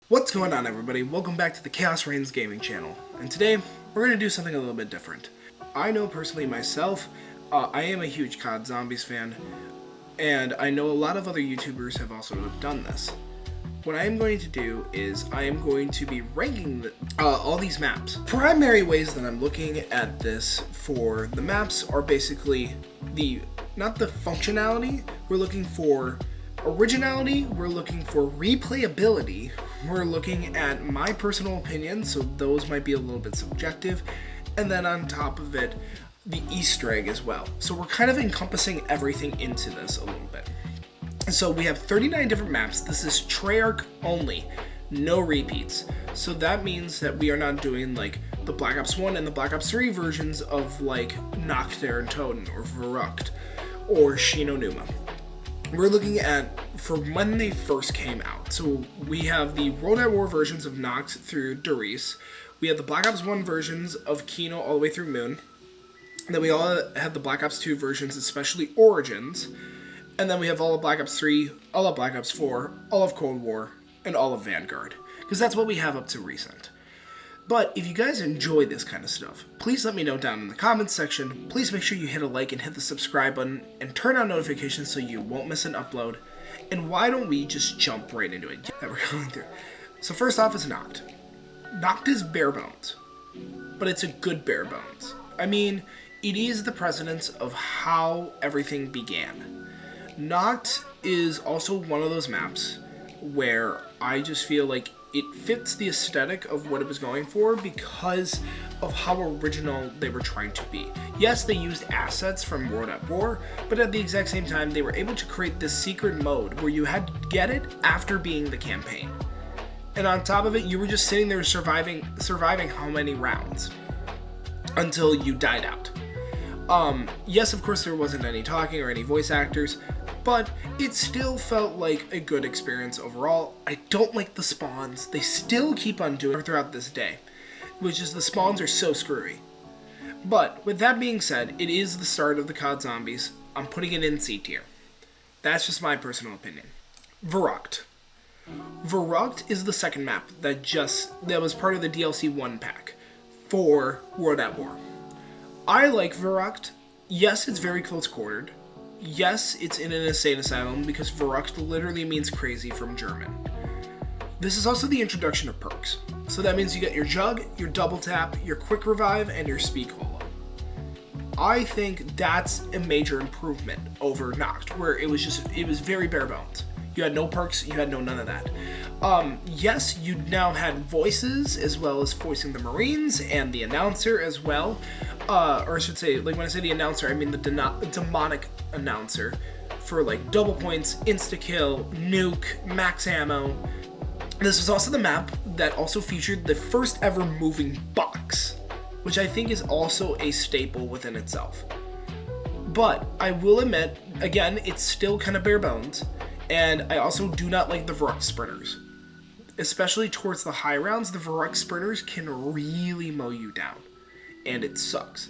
What's going on, everybody? Welcome back to the Chaos Reigns Gaming channel, and today we're going to do something a little bit different. I know personally myself, I am a huge COD Zombies fan, and I know a lot of other YouTubers have also done this. What I am going to do is I am going to be ranking all these maps. Primary ways that I'm looking at this for the maps are basically not the functionality, we're looking for originality, we're looking for replayability, we're looking at my personal opinion, so those might be a little bit subjective, and then on top of it, the Easter egg as well. So we're kind of encompassing everything into this a little bit. So we have 39 different maps. This is Treyarch only, no repeats. So that means that we are not doing like the Black Ops 1 and the Black Ops 3 versions of like Nocturne and Toten or Verrucht or Shinonuma. We're looking at for when they first came out. So we have the World at War versions of Noct through Doris. We have the Black Ops 1 versions of Kino all the way through Moon. And then we all have the Black Ops 2 versions, especially Origins. And then we have all of Black Ops 3, all of Black Ops 4, all of Cold War, and all of Vanguard. Because that's what we have up to recent. But if you guys enjoy this kind of stuff, please let me know down in the comments section. Please make sure you hit a like and hit the subscribe button and turn on notifications so you won't miss an upload. And why don't we just jump right into it that we're going through. So first off is Noct. Noct is bare bones, but it's a good bare bones. I mean, it is the precedence of how everything began. Noct is also one of those maps where I just feel like it fits the aesthetic of what it was going for because of how original they were trying to be. Yes, they used assets from World at War, but at the exact same time, they were able to create this secret mode where you had to get it after being the campaign. And on top of it, you were just sitting there surviving how many rounds until you died out. Yes, of course, there wasn't any talking or any voice actors, but it still felt like a good experience overall. I don't like the spawns. They still keep on doing it throughout this day, which is the spawns are so screwy. But with that being said, it is the start of the COD Zombies. I'm putting it in C tier. That's just my personal opinion. Verrucht. Verrucht is the second map that was part of the DLC 1 pack for World at War. I like Verrucht. Yes, it's very close quartered. Yes, it's in an insane asylum because Verrucht literally means crazy from German. This is also the introduction of perks. So that means you get your Jug, your Double Tap, your Quick Revive, and your Speak Holo. I think that's a major improvement over Noct, where it was very bare bones. You had no perks, you had none of that. Yes, you now had voices, as well as voicing the Marines and the announcer as well. Or I should say, like when I say the announcer, I mean the demonic announcer for like double points, insta-kill, nuke, max ammo. This was also the map that also featured the first ever moving box, which I think is also a staple within itself. But I will admit, again, it's still kind of bare bones. And I also do not like the Verrucht sprinters. Especially towards the high rounds, the Verrucht sprinters can really mow you down. And it sucks.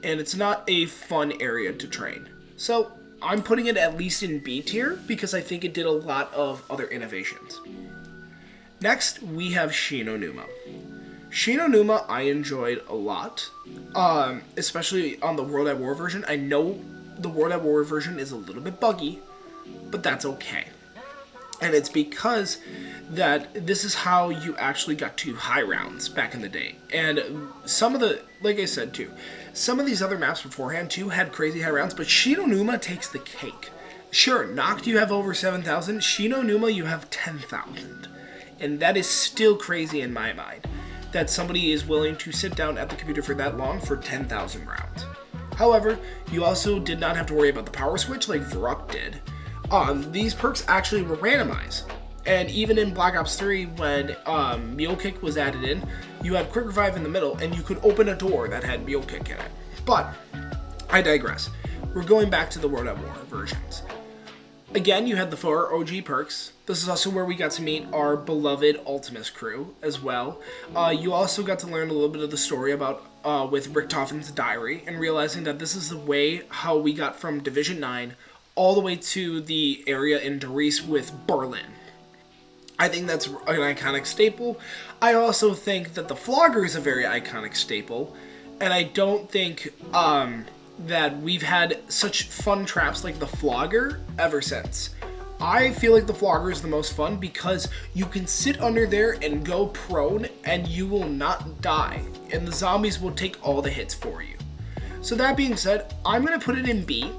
And it's not a fun area to train. So, I'm putting it at least in B tier because I think it did a lot of other innovations. Next, we have Shinonuma. Shinonuma I enjoyed a lot. Especially on the World at War version. I know the World at War version is a little bit buggy, but that's okay. And it's because that this is how you actually got to high rounds back in the day. And some of the, like I said too, some of these other maps beforehand too had crazy high rounds, but Shinonuma takes the cake. Sure, Noct you have over 7,000, Shinonuma you have 10,000. And that is still crazy in my mind, that somebody is willing to sit down at the computer for that long for 10,000 rounds. However, you also did not have to worry about the power switch like Verrucht did. These perks actually were randomized. And even in Black Ops 3, when Mule Kick was added in, you had Quick Revive in the middle, and you could open a door that had Mule Kick in it. But, I digress. We're going back to the World at War versions. Again, you had the 4 OG perks. This is also where we got to meet our beloved Ultimus crew as well. You also got to learn a little bit of the story about with Richtofen's diary, and realizing that this is the way how we got from Division 9 all the way to the area in Doris with Berlin. I think that's an iconic staple. I also think that the flogger is a very iconic staple, and I don't think that we've had such fun traps like the flogger ever since. I feel like the flogger is the most fun because you can sit under there and go prone and you will not die, and the zombies will take all the hits for you. So that being said, I'm going to put it in B.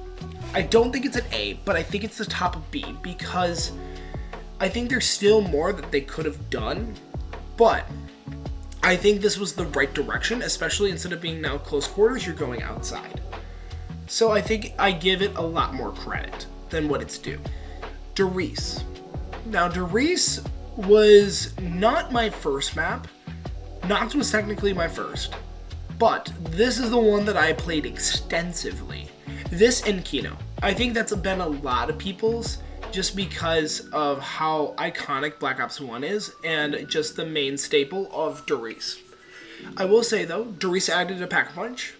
I don't think it's an A, but I think it's the top of B because I think there's still more that they could have done, but I think this was the right direction, especially instead of being now close quarters, you're going outside. So I think I give it a lot more credit than what it's due. Derice. Now, Derice was not my first map. Nox was technically my first, but this is the one that I played extensively. This and Kino. I think that's been a lot of people's just because of how iconic Black Ops 1 is and just the main staple of Derice. I will say though, Derice added a Pack-a-Punch.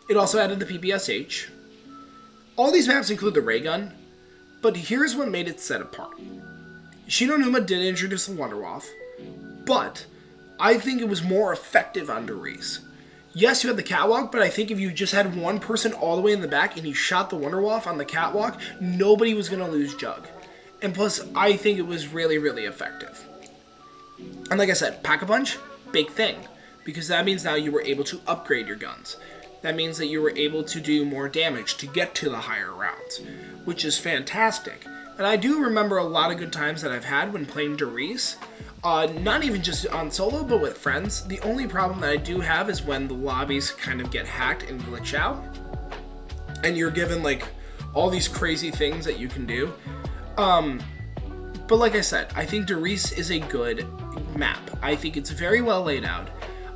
It also added the PPSH. All these maps include the ray gun, but here's what made it set apart. Shinonuma did introduce the Wunderwaffe, but I think it was more effective on Derice. Yes, you had the catwalk, but I think if you just had one person all the way in the back and you shot the Wunderwaffe on the catwalk, nobody was going to lose Jug. And plus, I think it was really, really effective. And like I said, Pack-a-Punch, big thing. Because that means now you were able to upgrade your guns. That means that you were able to do more damage to get to the higher rounds, which is fantastic. And I do remember a lot of good times that I've had when playing Derice. Not even just on solo, but with friends. The only problem that I do have is when the lobbies kind of get hacked and glitch out. And you're given, like, all these crazy things that you can do. But like I said, I think Derice is a good map. I think it's very well laid out.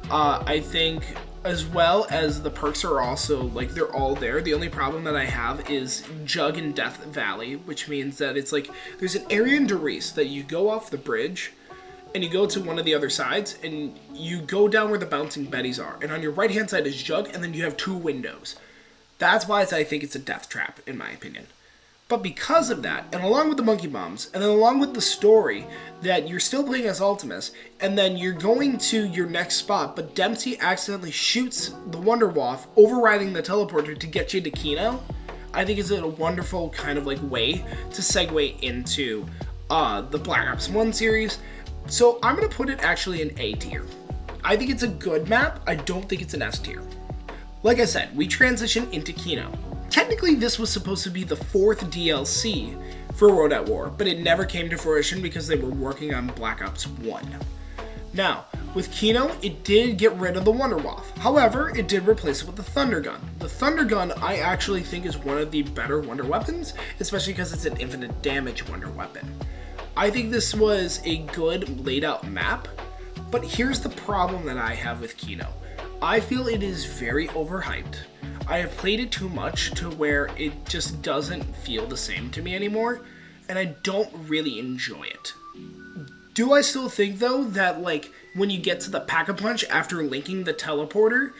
I think as well as the perks are also, like, they're all there. The only problem that I have is Jug and Death Valley, which means that it's like, there's an area in Derice that you go off the bridge, and you go to one of the other sides, and you go down where the bouncing Bettys are, and on your right-hand side is Jug, and then you have 2 windows. That's why I think it's a death trap, in my opinion. But because of that, and along with the monkey bombs, and then along with the story that you're still playing as Ultimus, and then you're going to your next spot, but Dempsey accidentally shoots the Wunderwaffe, overriding the teleporter to get you to Kino, I think is a wonderful kind of like way to segue into the Black Ops 1 series. So I'm going to put it actually in A tier. I think it's a good map. I don't think it's an S tier. Like I said, we transition into Kino. Technically, this was supposed to be the 4th DLC for Road at War, but it never came to fruition because they were working on Black Ops 1. Now, with Kino, it did get rid of the Wunderwaffe. However, it did replace it with the Thunder Gun. The Thunder Gun, I actually think, is one of the better Wonder Weapons, especially because it's an infinite damage Wonder Weapon. I think this was a good laid out map, but here's the problem that I have with Kino. I feel it is very overhyped. I have played it too much to where it just doesn't feel the same to me anymore, and I don't really enjoy it. Do I still think, though, that, like, when you get to the Pack-a-Punch after linking the teleporter,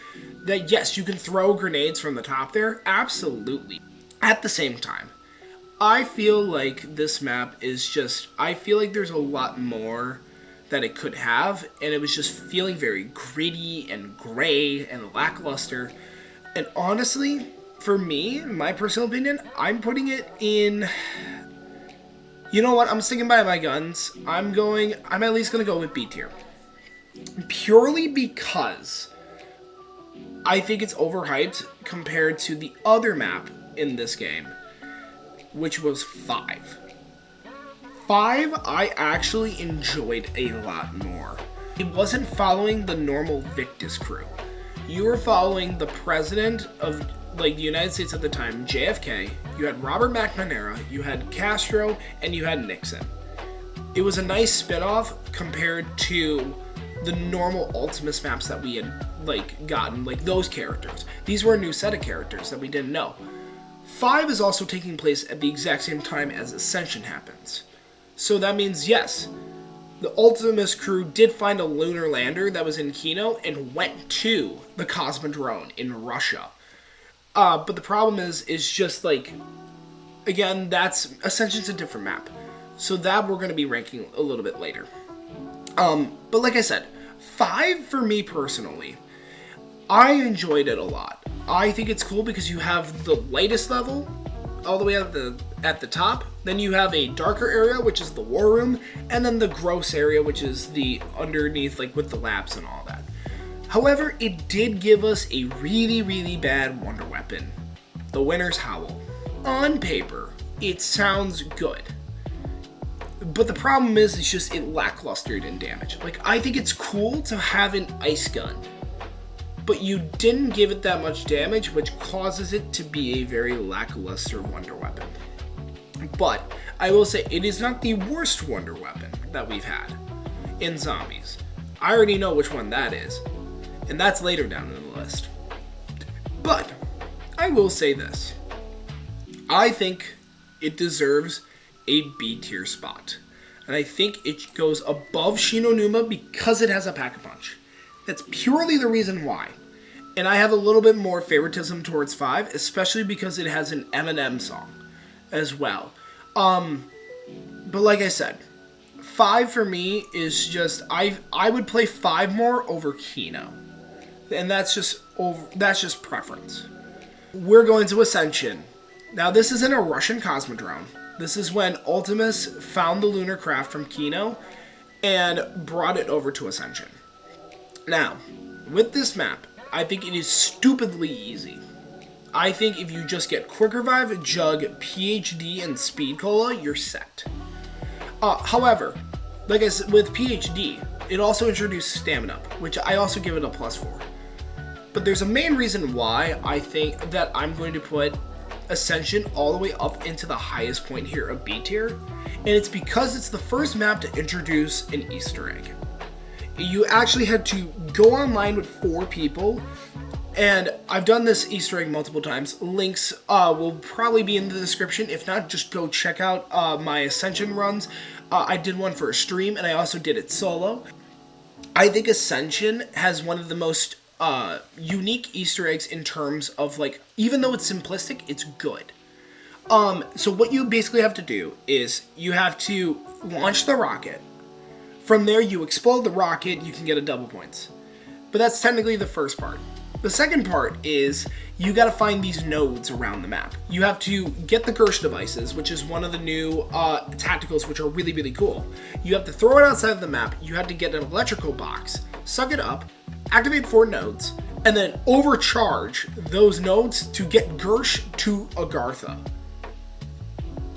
that yes, you can throw grenades from the top there? Absolutely. At the same time, I feel like this map is just, I feel like there's a lot more that it could have, and it was just feeling very gritty and gray and lackluster. And honestly, for me, my personal opinion, I'm putting it in, you know what, I'm sticking by my guns. I'm at least going to go with B tier. Purely because I think it's overhyped compared to the other map in this game, which was 5. 5, I actually enjoyed a lot more. It wasn't following the normal Victus crew. You were following the president of, like, the United States at the time, JFK. You had Robert McNamara, you had Castro, and you had Nixon. It was a nice spin-off compared to the normal Ultimus maps that we had, like, gotten, like, those characters. These were a new set of characters that we didn't know. 5 is also taking place at the exact same time as Ascension happens. So that means, yes, the Ultimus crew did find a lunar lander that was in Kino and went to the Cosmodrome in Russia. But the problem is just like, again, Ascension's a different map. So that we're going to be ranking a little bit later. But like I said, 5 for me personally, I enjoyed it a lot. I think it's cool because you have the lightest level all the way at the top. Then you have a darker area, which is the war room, and then the gross area, which is the underneath, like with the labs and all that. However, it did give us a really, really bad wonder weapon, the Winter's Howl. On paper, it sounds good. But the problem is, it's just it lacklustered in damage. Like, I think it's cool to have an ice gun, but you didn't give it that much damage, which causes it to be a very lackluster wonder weapon. But I will say, it is not the worst wonder weapon that we've had in zombies. I already know which one that is, and that's later down in the list. But I will say this. I think it deserves a B tier spot. And I think it goes above Shinonuma because it has a pack-a-punch. That's purely the reason why. And I have a little bit more favoritism towards 5, especially because it has an Eminem song as well. But like I said, 5 for me is just, I would play 5 more over Kino. And that's just preference. We're going to Ascension. Now this isn't a Russian Cosmodrome. This is when Ultimus found the lunar craft from Kino and brought it over to Ascension. Now, with this map, I think it is stupidly easy. I think if you just get Quick Revive, Jug, PhD, and Speed Cola, you're set. However, like I said, with PhD, it also introduced Stamina, which I also give it a plus for. But there's a main reason why I think that I'm going to put Ascension all the way up into the highest point here of B tier, and it's because it's the first map to introduce an Easter egg. You actually had to go online with 4 people, and I've done this Easter egg multiple times. Links will probably be in the description. If not, just go check out my Ascension runs. I did one for a stream, and I also did it solo. I think Ascension has one of the most unique Easter eggs in terms of, like, even though it's simplistic, it's good. So what you basically have to do is you have to launch the rocket. From there, you explode the rocket, you can get a double points. But that's technically the first part. The second part is you gotta find these nodes around the map. You have to get the Gersh devices, which is one of the new tacticals, which are really, really cool. You have to throw it outside of the map, you have to get an electrical box, suck it up, activate 4 nodes, and then overcharge those nodes to get Gersh to Agartha.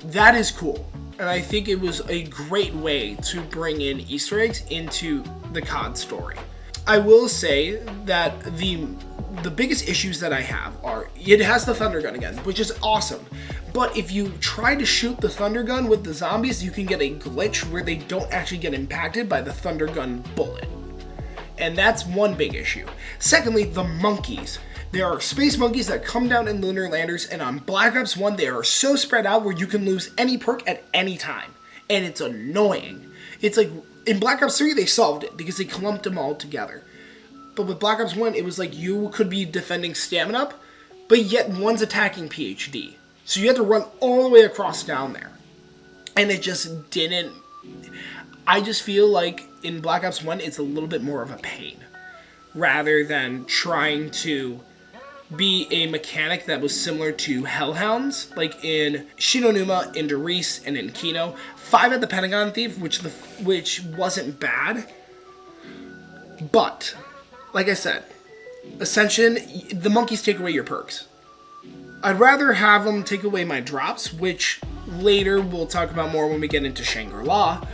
That is cool. And I think it was a great way to bring in Easter eggs into the COD story. I will say that the biggest issues that I have are, it has the Thunder Gun again, which is awesome. But if you try to shoot the Thunder Gun with the zombies, you can get a glitch where they don't actually get impacted by the Thunder Gun bullet. And that's one big issue. Secondly, the monkeys. There are space monkeys that come down in lunar landers, and on Black Ops 1, they are so spread out where you can lose any perk at any time. And it's annoying. It's like, in Black Ops 3, they solved it because they clumped them all together. But with Black Ops 1, it was like you could be defending Stamina, but yet one's attacking PhD. So you had to run all the way across down there. And it just didn't... I just feel like in Black Ops 1, it's a little bit more of a pain. Rather than trying to be a mechanic that was similar to Hellhounds, like in Shinonuma, in Derice, and in Kino. 5 at the Pentagon Thief, which wasn't bad. But, like I said, Ascension, the monkeys take away your perks. I'd rather have them take away my drops, which later we'll talk about more when we get into Shangri-La.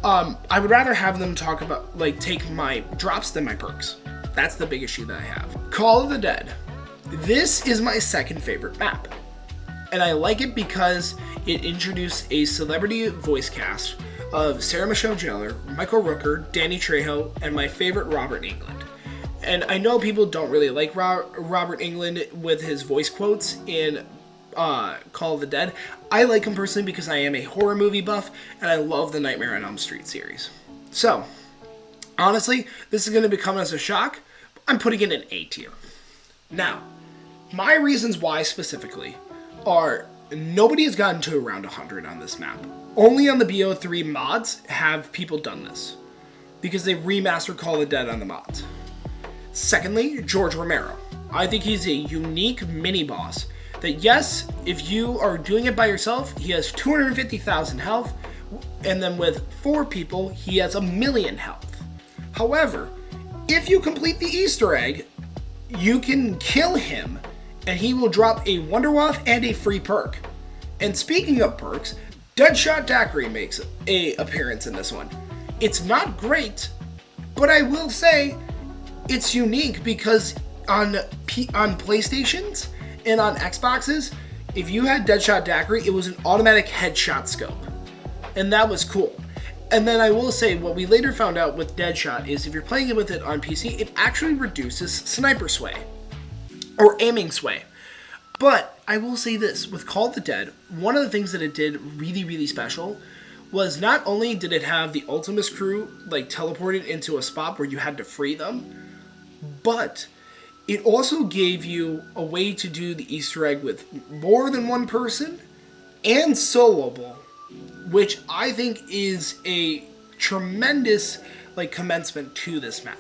I would rather have them talk about, like, take my drops than my perks. That's the big issue that I have. Call of the Dead. This is my second favorite map. And I like it because it introduced a celebrity voice cast of Sarah Michelle Gellar, Michael Rooker, Danny Trejo, and my favorite Robert Englund. And I know people don't really like Robert Englund with his voice quotes in Call of the Dead. I like him personally because I am a horror movie buff, and I love the Nightmare on Elm Street series. So, honestly, this is going to become as a shock. I'm putting it in A tier. Now, my reasons why specifically are Nobody has gotten to around 100 on this map. Only on the BO3 mods have people done this, because they remastered Call of the Dead on the mods. Secondly, George Romero. I think he's a unique mini-boss that, yes, if you are doing it by yourself, he has 250,000 health, and then with 4 people, he has 1,000,000 health. However, if you complete the Easter egg, you can kill him, and he will drop a Wonder Waff and a free perk. And speaking of perks, Deadshot Daiquiri makes an appearance in this one. It's not great, but I will say it's unique because on PlayStations and on Xboxes, if you had Deadshot Daiquiri, it was an automatic headshot scope. And that was cool. And then I will say, what we later found out with Deadshot is if you're playing it with it on PC, it actually reduces sniper sway. Or aiming sway. But I will say this, with Call of the Dead, one of the things that it did really, really special was not only did it have the Ultimus crew like teleported into a spot where you had to free them, but it also gave you a way to do the Easter egg with more than one person and soloable, which I think is a tremendous like commencement to this map.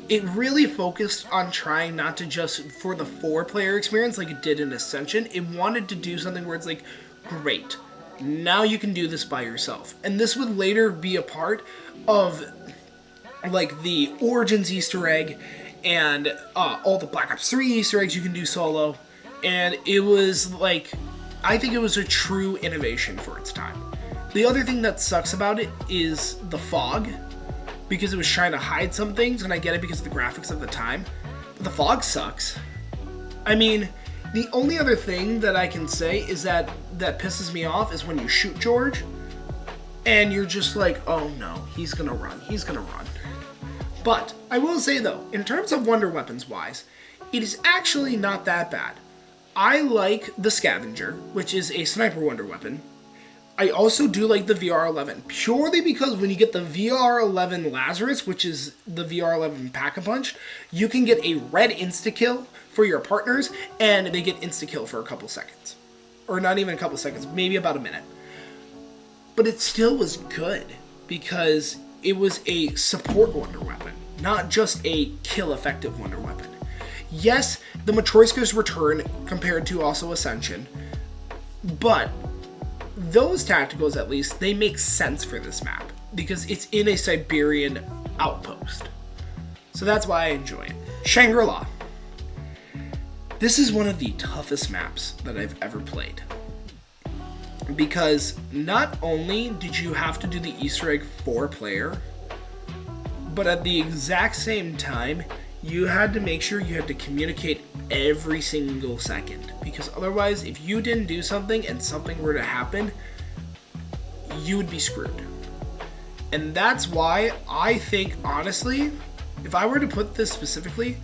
It really focused on trying not to just for the 4-player experience like it did in Ascension. It wanted to do something where it's like, great, now you can do this by yourself. And this would later be a part of like the Origins Easter egg and all the Black Ops 3 Easter eggs you can do solo. And it was like, I think it was a true innovation for its time. The other thing that sucks about it is the fog, because it was trying to hide some things, and I get it because of the graphics of the time, but the fog sucks. I mean, the only other thing that I can say is that pisses me off is when you shoot George, and you're just like, oh no, he's gonna run. But I will say though, in terms of wonder weapons wise, it is actually not that bad. I like the Scavenger, which is a sniper wonder weapon. I also do like the VR-11, purely because when you get the VR-11 Lazarus, which is the VR-11 Pack-a-Punch, you can get a red insta-kill for your partners, and they get insta-kill for a couple seconds. Or not even a couple seconds, maybe about a minute. But it still was good, because it was a support wonder weapon, not just a kill-effective wonder weapon. Yes, the Matryoshka's return compared to also Ascension, but those tacticals, at least, they make sense for this map because it's in a Siberian outpost. So that's why I enjoy it. Shangri-La. This is one of the toughest maps that I've ever played, because not only did you have to do the Easter egg 4-player, but at the exact same time, you had to make sure you had to communicate every single second, because otherwise, if you didn't do something and something were to happen, you would be screwed. And that's why I think, honestly, if I were to put this specifically,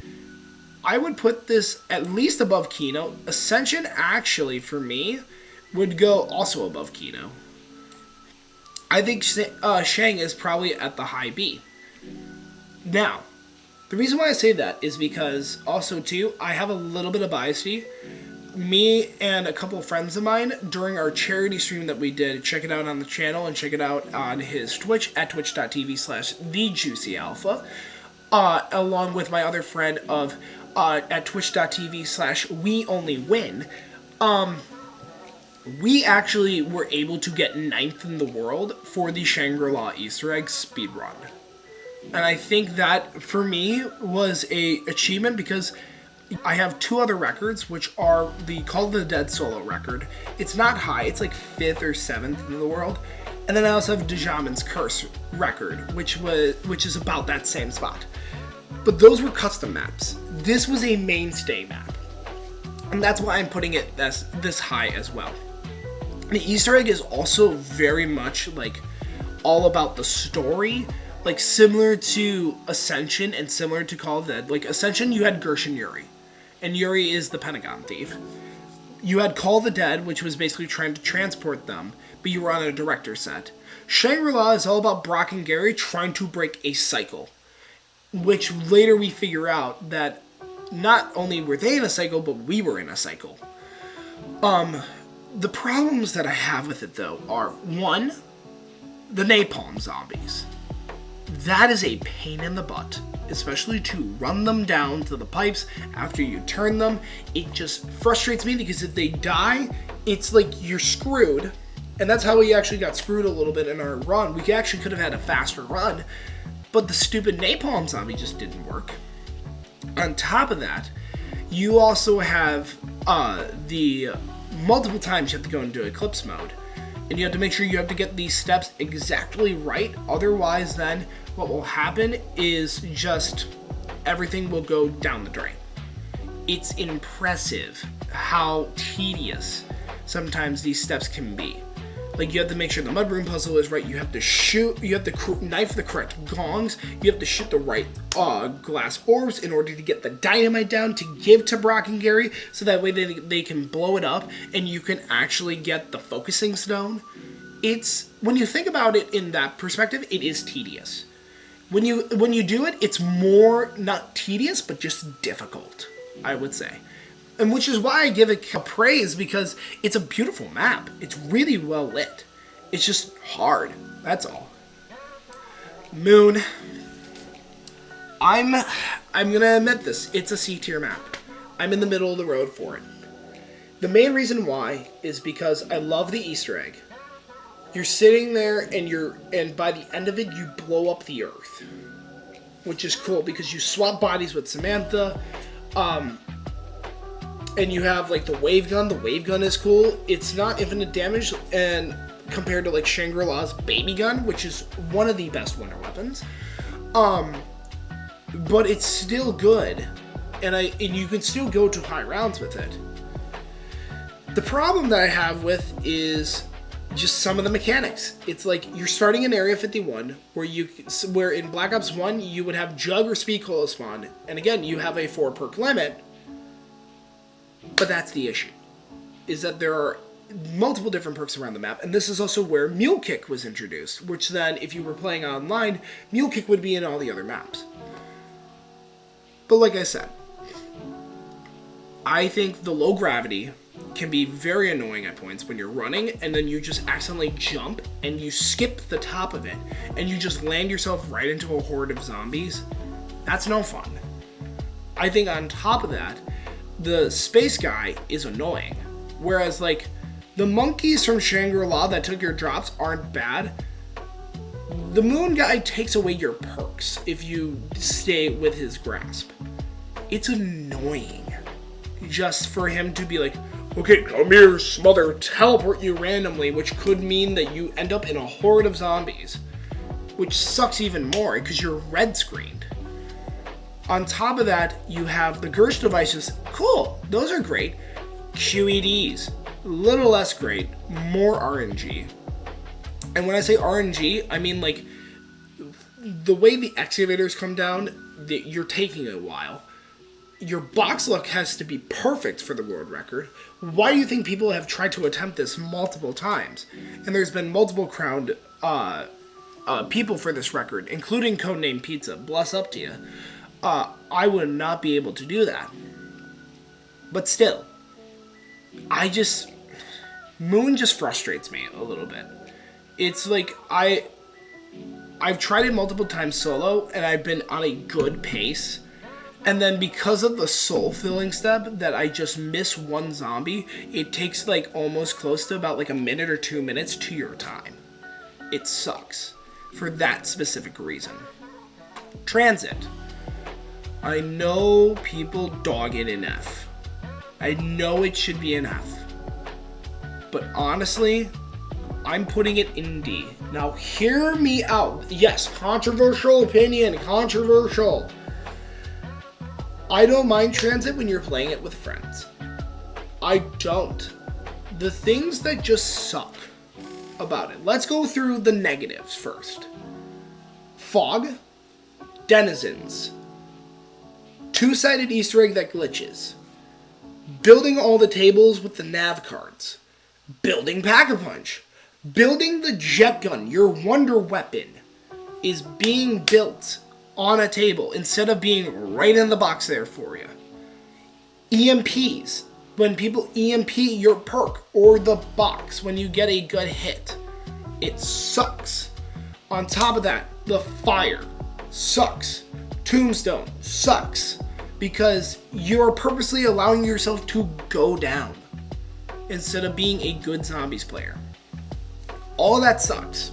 I would put this at least above Kino. Ascension, actually, for me, would go also above Kino. I think Shang is probably at the high B. Now, the reason why I say that is because, also too, I have a little bit of biasy. Me and a couple of friends of mine, during our charity stream that we did, check it out on the channel and check it out on his Twitch, at twitch.tv/thejuicyalpha, along with my other friend at twitch.tv/weonlywin, we actually were able to get 9th in the world for the Shangri-La Easter egg speedrun. And I think that, for me, was a achievement because I have 2 other records, which are the Call of the Dead solo record. It's not high, it's like 5th or 7th in the world. And then I also have Djamin's Curse record, which is about that same spot. But those were custom maps. This was a mainstay map. And that's why I'm putting it this high as well. The Easter egg is also very much like all about the story. Like, similar to Ascension and similar to Call of the Dead. Like, Ascension, you had Gersh and Yuri. And Yuri is the Pentagon thief. You had Call of the Dead, which was basically trying to transport them, but you were on a director set. Shangri-La is all about Brock and Gary trying to break a cycle. Which later we figure out that not only were they in a cycle, but we were in a cycle. The problems that I have with it, though, are, one, the napalm zombies. That is a pain in the butt, especially to run them down to the pipes after you turn them. It just frustrates me because if they die, it's like you're screwed. And that's how we actually got screwed a little bit in our run. We actually could have had a faster run, but the stupid napalm zombie just didn't work. On top of that, you also have the multiple times you have to go into eclipse mode. And you have to make sure you have to get these steps exactly right. Otherwise, then what will happen is just everything will go down the drain. It's impressive how tedious sometimes these steps can be. Like, you have to make sure the mudroom puzzle is right. You have to shoot, you have to knife the correct gongs. You have to shoot the right glass orbs in order to get the dynamite down to give to Brock and Gary, so that way they can blow it up and you can actually get the focusing stone. It's, when you think about it in that perspective, it is tedious. When you do it, it's more, not tedious, but just difficult, I would say. And which is why I give it praise, because it's a beautiful map. It's really well lit. It's just hard. That's all. Moon. I'm gonna admit this. It's a C tier map. I'm in the middle of the road for it. The main reason why is because I love the Easter egg. You're sitting there and by the end of it you blow up the earth, which is cool because you swap bodies with Samantha. And you have, like, the wave gun. The wave gun is cool. It's not infinite damage, and compared to, like, Shangri-La's baby gun, which is one of the best winter weapons. But it's still good, and you can still go to high rounds with it. The problem that I have with is just some of the mechanics. It's like you're starting in Area 51, where in Black Ops 1 you would have Jug or Speed Cola spawn, and again you have a 4 perk limit. But that's the issue, is that there are multiple different perks around the map, and this is also where Mule Kick was introduced, which then, if you were playing online, Mule Kick would be in all the other maps. But like I said, I think the low gravity can be very annoying at points when you're running, and then you just accidentally jump, and you skip the top of it, and you just land yourself right into a horde of zombies. That's no fun. I think on top of that, the space guy is annoying. Whereas, like, the monkeys from Shangri-La that took your drops aren't bad. The moon guy takes away your perks if you stay with his grasp. It's annoying just for him to be like, okay, come here, smother, teleport you randomly, which could mean that you end up in a horde of zombies. Which sucks even more because you're red screened. On top of that, you have the Gersh devices. Cool, those are great. QEDs, little less great, more RNG. And when I say RNG, I mean, like, the way the excavators come down, you're taking a while. Your box luck has to be perfect for the world record. Why do you think people have tried to attempt this multiple times? And there's been multiple crowned people for this record, including Codename Pizza. Bless up to you. I would not be able to do that. But still, Moon just frustrates me a little bit. It's like, I've tried it multiple times solo, and I've been on a good pace. And then because of the soul filling step that I just miss one zombie, it takes like almost close to about like a minute or 2 minutes to your time. It sucks for that specific reason. Transit. I know people dog it in F. I know it should be an F. But honestly, I'm putting it in D. Now hear me out. Yes, controversial opinion, controversial. I don't mind transit when you're playing it with friends. I don't. The things that just suck about it. Let's go through the negatives first. Fog, denizens, two-sided Easter egg that glitches, building all the tables with the nav cards, building Pack-a-Punch, building the jet gun, your wonder weapon, is being built on a table instead of being right in the box there for you. EMPs. When people EMP your perk or the box when you get a good hit, it sucks. On top of that, the fire sucks. Tombstone sucks because you're purposely allowing yourself to go down instead of being a good zombies player. All that sucks.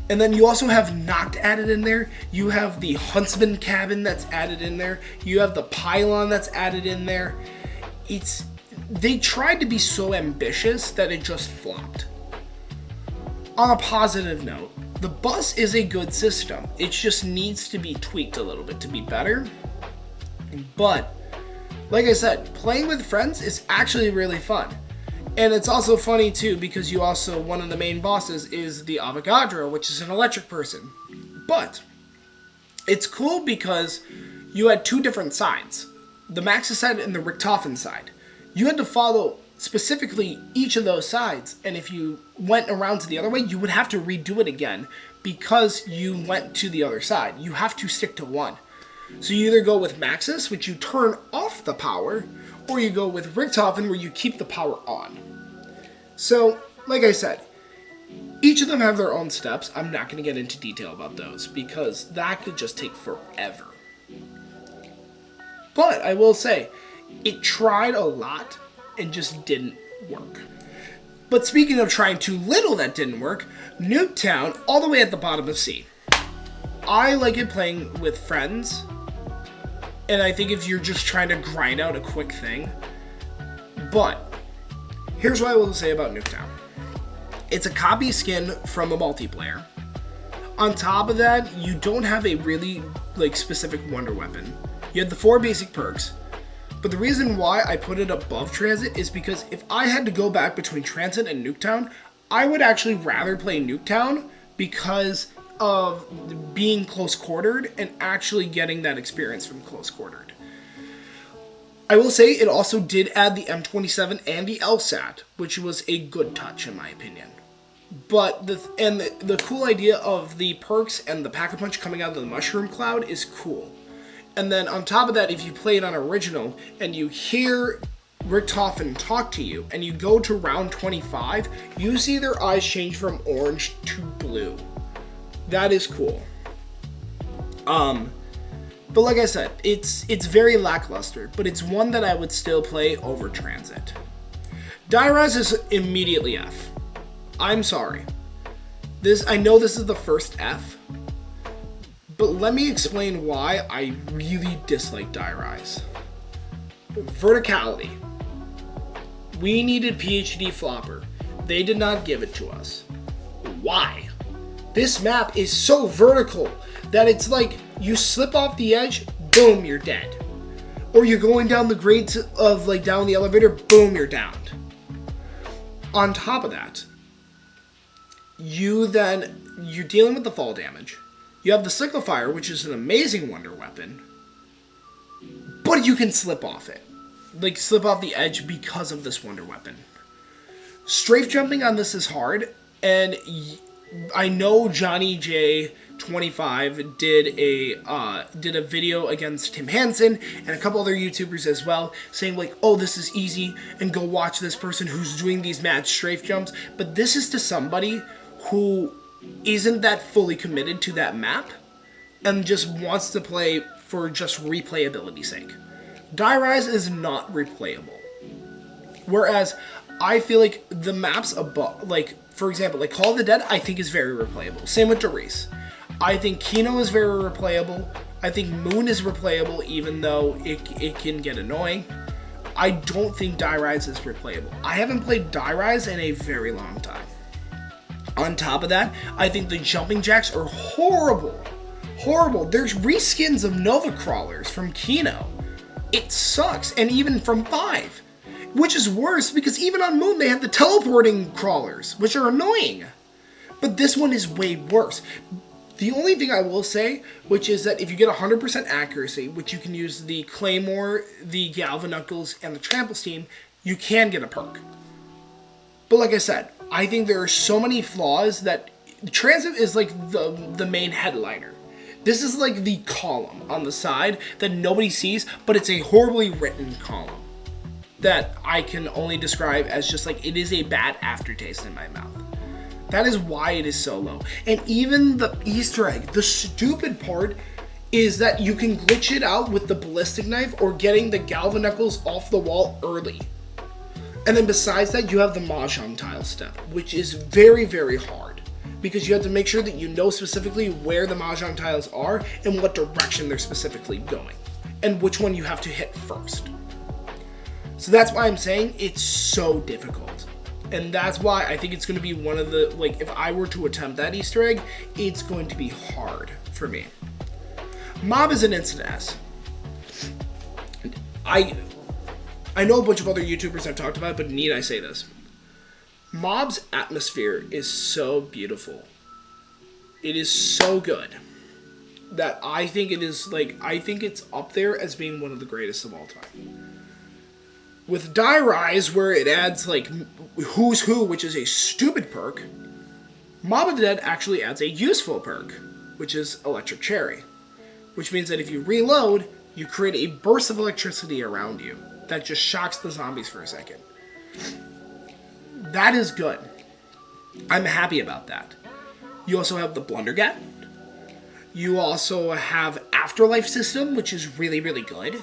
And then you also have knocked added in there. You have the huntsman cabin that's added in there. You have the pylon that's added in there. They tried to be so ambitious that it just flopped. On a positive note, the bus is a good system. It just needs to be tweaked a little bit to be better. But, like I said, playing with friends is actually really fun. And it's also funny too because you also, one of the main bosses is the Avogadro, which is an electric person. But, it's cool because you had two different sides. The Maxis side and the Richtofen side. You had to follow specifically each of those sides, and if you went around to the other way, you would have to redo it again because you went to the other side. You have to stick to one. So you either go with Maxis, which you turn off the power, or you go with Richtofen, where you keep the power on. So, like I said, each of them have their own steps. I'm not going to get into detail about those because that could just take forever. But I will say, it tried a lot and just didn't work. But speaking of trying too little that didn't work, Nuketown, all the way at the bottom of C. I like it playing with friends, and I think if you're just trying to grind out a quick thing. But here's what I will say about Nuketown. It's a copy skin from a multiplayer. On top of that, you don't have a really specific wonder weapon. You have the 4 basic perks. But the reason why I put it above Transit is because if I had to go back between Transit and Nuketown, I would actually rather play Nuketown because of being close quartered and actually getting that experience from close quartered. I will say it also did add the M27 and the LSAT, which was a good touch in my opinion. But the cool idea of the perks and the Pack-a-Punch coming out of the mushroom cloud is cool. And then on top of that, if you play it on original and you hear Richtofen talk to you and you go to round 25, you see their eyes change from orange to blue. That is cool. But like I said, it's very lackluster, but it's one that I would still play over Transit. Die-Rise is immediately F. I'm sorry. I know this is the first F, but let me explain why I really dislike Die-Rise. Verticality. We needed PhD Flopper. They did not give it to us. Why? This map is so vertical that it's like you slip off the edge, boom, you're dead. Or you're going down the grades of down the elevator, boom, you're downed. On top of that, you're dealing with the fall damage. You have the Sickle Fire, which is an amazing wonder weapon, but you can slip off it. Slip off the edge because of this wonder weapon. Strafe jumping on this is hard, and I know Johnny J25 did a video against Tim Hansen and a couple other YouTubers as well, saying oh, this is easy, and go watch this person who's doing these mad strafe jumps. But this is to somebody who isn't that fully committed to that map and just wants to play for just replayability's sake. Die-Rise is not replayable. Whereas I feel like the maps above, for example, Call of the Dead, I think is very replayable. Same with Doris. I think Kino is very replayable. I think Moon is replayable, even though it can get annoying. I don't think Die-Rise is replayable. I haven't played Die-Rise in a very long time. On top of that, I think the jumping jacks are horrible. Horrible. There's reskins of Nova Crawlers from Kino. It sucks. And even from 5. Which is worse because even on Moon they have the teleporting crawlers, which are annoying. But this one is way worse. The only thing I will say, which is that if you get 100% accuracy, which you can use the Claymore, the Galvanuckles, and the Trample Steam, you can get a perk. But like I said, I think there are so many flaws that Transit is the main headliner. This is the column on the side that nobody sees, but it's a horribly written column. that I can only describe as just like, it is a bad aftertaste in my mouth. That is why it is so low. And even the Easter egg, the stupid part is that you can glitch it out with the ballistic knife or getting the galvanicles off the wall early. And then besides that, you have the Mahjong tile step, which is very, very hard, because you have to make sure that you know specifically where the Mahjong tiles are and what direction they're specifically going, and which one you have to hit first. So that's why I'm saying it's so difficult. And that's why I think it's going to be one of the, like, if I were to attempt that Easter egg, it's going to be hard for me. Mob is an instant S. I know a bunch of other YouTubers have talked about it, but need I say this? Mob's atmosphere is so beautiful. It is so good that I think it is, like, I think it's up there as being one of the greatest of all time. With Die Rise, where it adds, like, Who's Who, which is a stupid perk, Mob of the Dead actually adds a useful perk, which is Electric Cherry. Which means that if you reload, you create a burst of electricity around you that just shocks the zombies for a second. That is good. I'm happy about that. You also have the Blundergat. You also have Afterlife System, which is really, really good.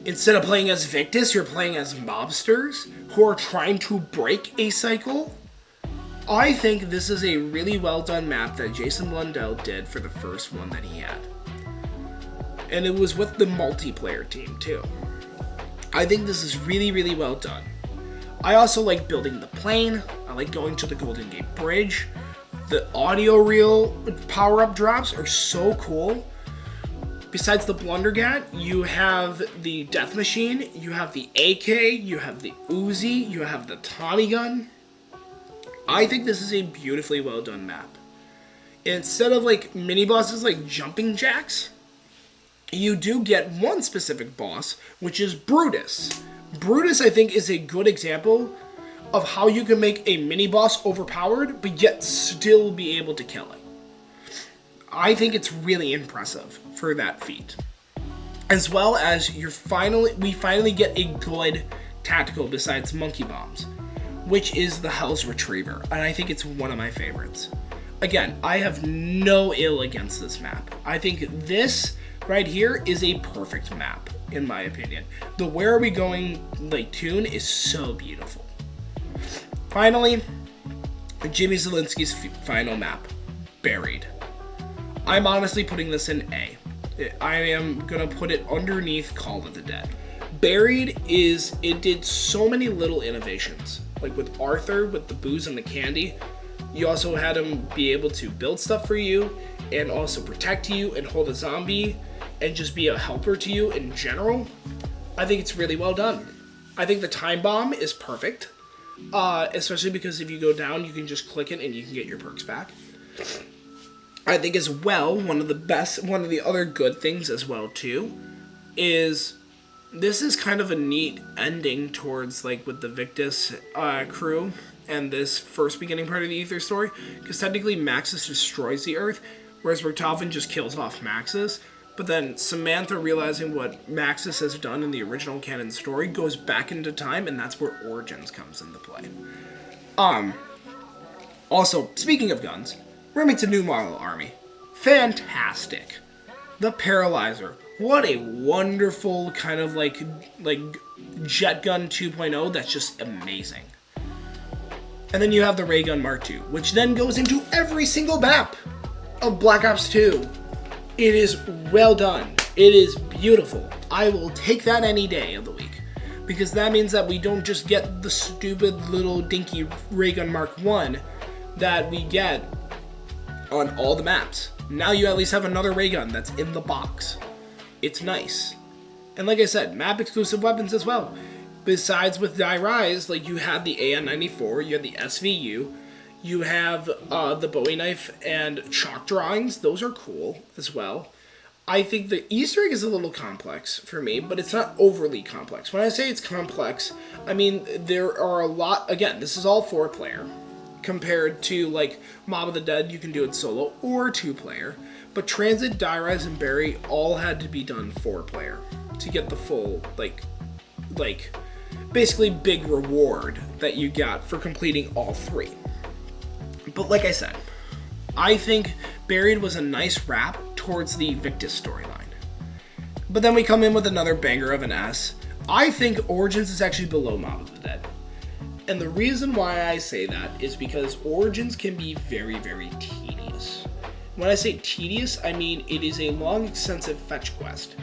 Instead of playing as Victus, you're playing as mobsters who are trying to break a cycle. I think this is a really well done map that Jason Blundell did for the first one that he had. And it was with the multiplayer team too. I think this is really, really well done. I also like building the plane. I like going to the Golden Gate Bridge. The audio reel power-up drops are so cool. Besides the Blundergat, you have the Death Machine, you have the AK, you have the Uzi, you have the Tommy gun. I think this is a beautifully well done map. Instead of like mini bosses like jumping jacks, you do get one specific boss, which is Brutus. Brutus, I think, is a good example of how you can make a mini boss overpowered, but yet still be able to kill it. I think it's really impressive for that feat. As well as we finally get a good tactical besides Monkey Bombs, which is the Hell's Retriever, and I think it's one of my favorites. Again, I have no ill against this map. I think this right here is a perfect map, in my opinion. The Where Are We Going like tune is so beautiful. Finally, Jimmy Zielinski's final map, Buried. I'm honestly putting this in A. I am gonna put it underneath Call of the Dead. Buried it did so many little innovations. Like with Arthur, with the booze and the candy, you also had him be able to build stuff for you and also protect you and hold a zombie and just be a helper to you in general. I think it's really well done. I think the time bomb is perfect, especially because if you go down, you can just click it and you can get your perks back. I think as well, one of the other good things as well too, is this is kind of a neat ending towards like with the Victus crew and this first beginning part of the Ether story, because technically Maxis destroys the Earth, whereas Richtofen just kills off Maxis. But then Samantha, realizing what Maxis has done in the original canon story, goes back into time, and that's where Origins comes into play. Also, speaking of guns, Remington New Model Army. Fantastic. The Paralyzer. What a wonderful kind of like Jet Gun 2.0 that's just amazing. And then you have the Ray Gun Mark II, which then goes into every single map of Black Ops 2. It is well done. It is beautiful. I will take that any day of the week, because that means that we don't just get the stupid little dinky Ray Gun Mark I that we get on all the maps. Now you at least have another ray gun that's in the box. It's nice. And like I said, map exclusive weapons as well. Besides with Die Rise, like you have the AN-94, you have the SVU, you have the Bowie knife and chalk drawings. Those are cool as well. I think the Easter egg is a little complex for me, but it's not overly complex. When I say it's complex, I mean there are a lot. Again, this is all 4-player. Compared to like Mob of the Dead, you can do it solo or 2-player. But Transit, Die Rise, and Bury all had to be done 4-player to get the full like basically big reward that you got for completing all 3. But like I said, I think Buried was a nice wrap towards the Victus storyline. But then we come in with another banger of an S. I think Origins is actually below Mob of the Dead. And the reason why I say that is because Origins can be very, very tedious. When I say tedious, I mean it is a long, extensive fetch quest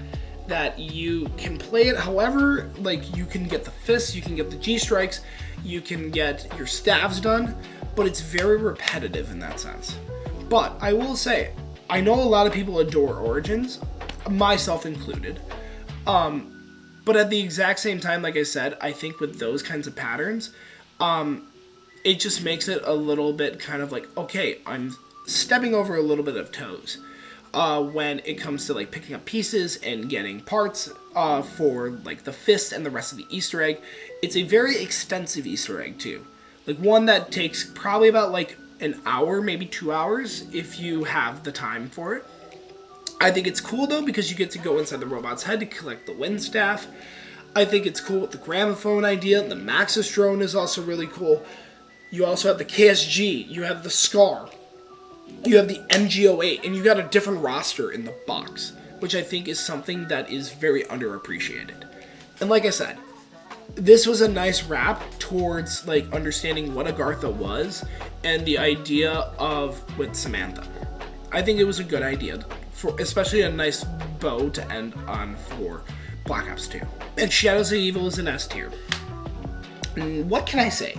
that you can play it however, like you can get the fists, you can get the G-strikes, you can get your staves done, but it's very repetitive in that sense. But I will say, I know a lot of people adore Origins, myself included. But at the exact same time, like I said, I think with those kinds of patterns, it just makes it a little bit kind of like, okay, I'm stepping over a little bit of toes when it comes to like picking up pieces and getting parts for like the fist and the rest of the Easter egg. It's a very extensive Easter egg too. Like one that takes probably about like an hour, maybe 2 hours if you have the time for it. I think it's cool though because you get to go inside the robot's head to collect the wind staff. I think it's cool with the gramophone idea. The Maxis drone is also really cool. You also have the KSG. You have the Scar. You have the MG08, and you got a different roster in the box, which I think is something that is very underappreciated. And like I said, this was a nice wrap towards like understanding what Agartha was and the idea of with Samantha. I think it was a good idea, for especially a nice bow to end on for Black Ops 2. And Shadows of Evil is an S tier. What can I say?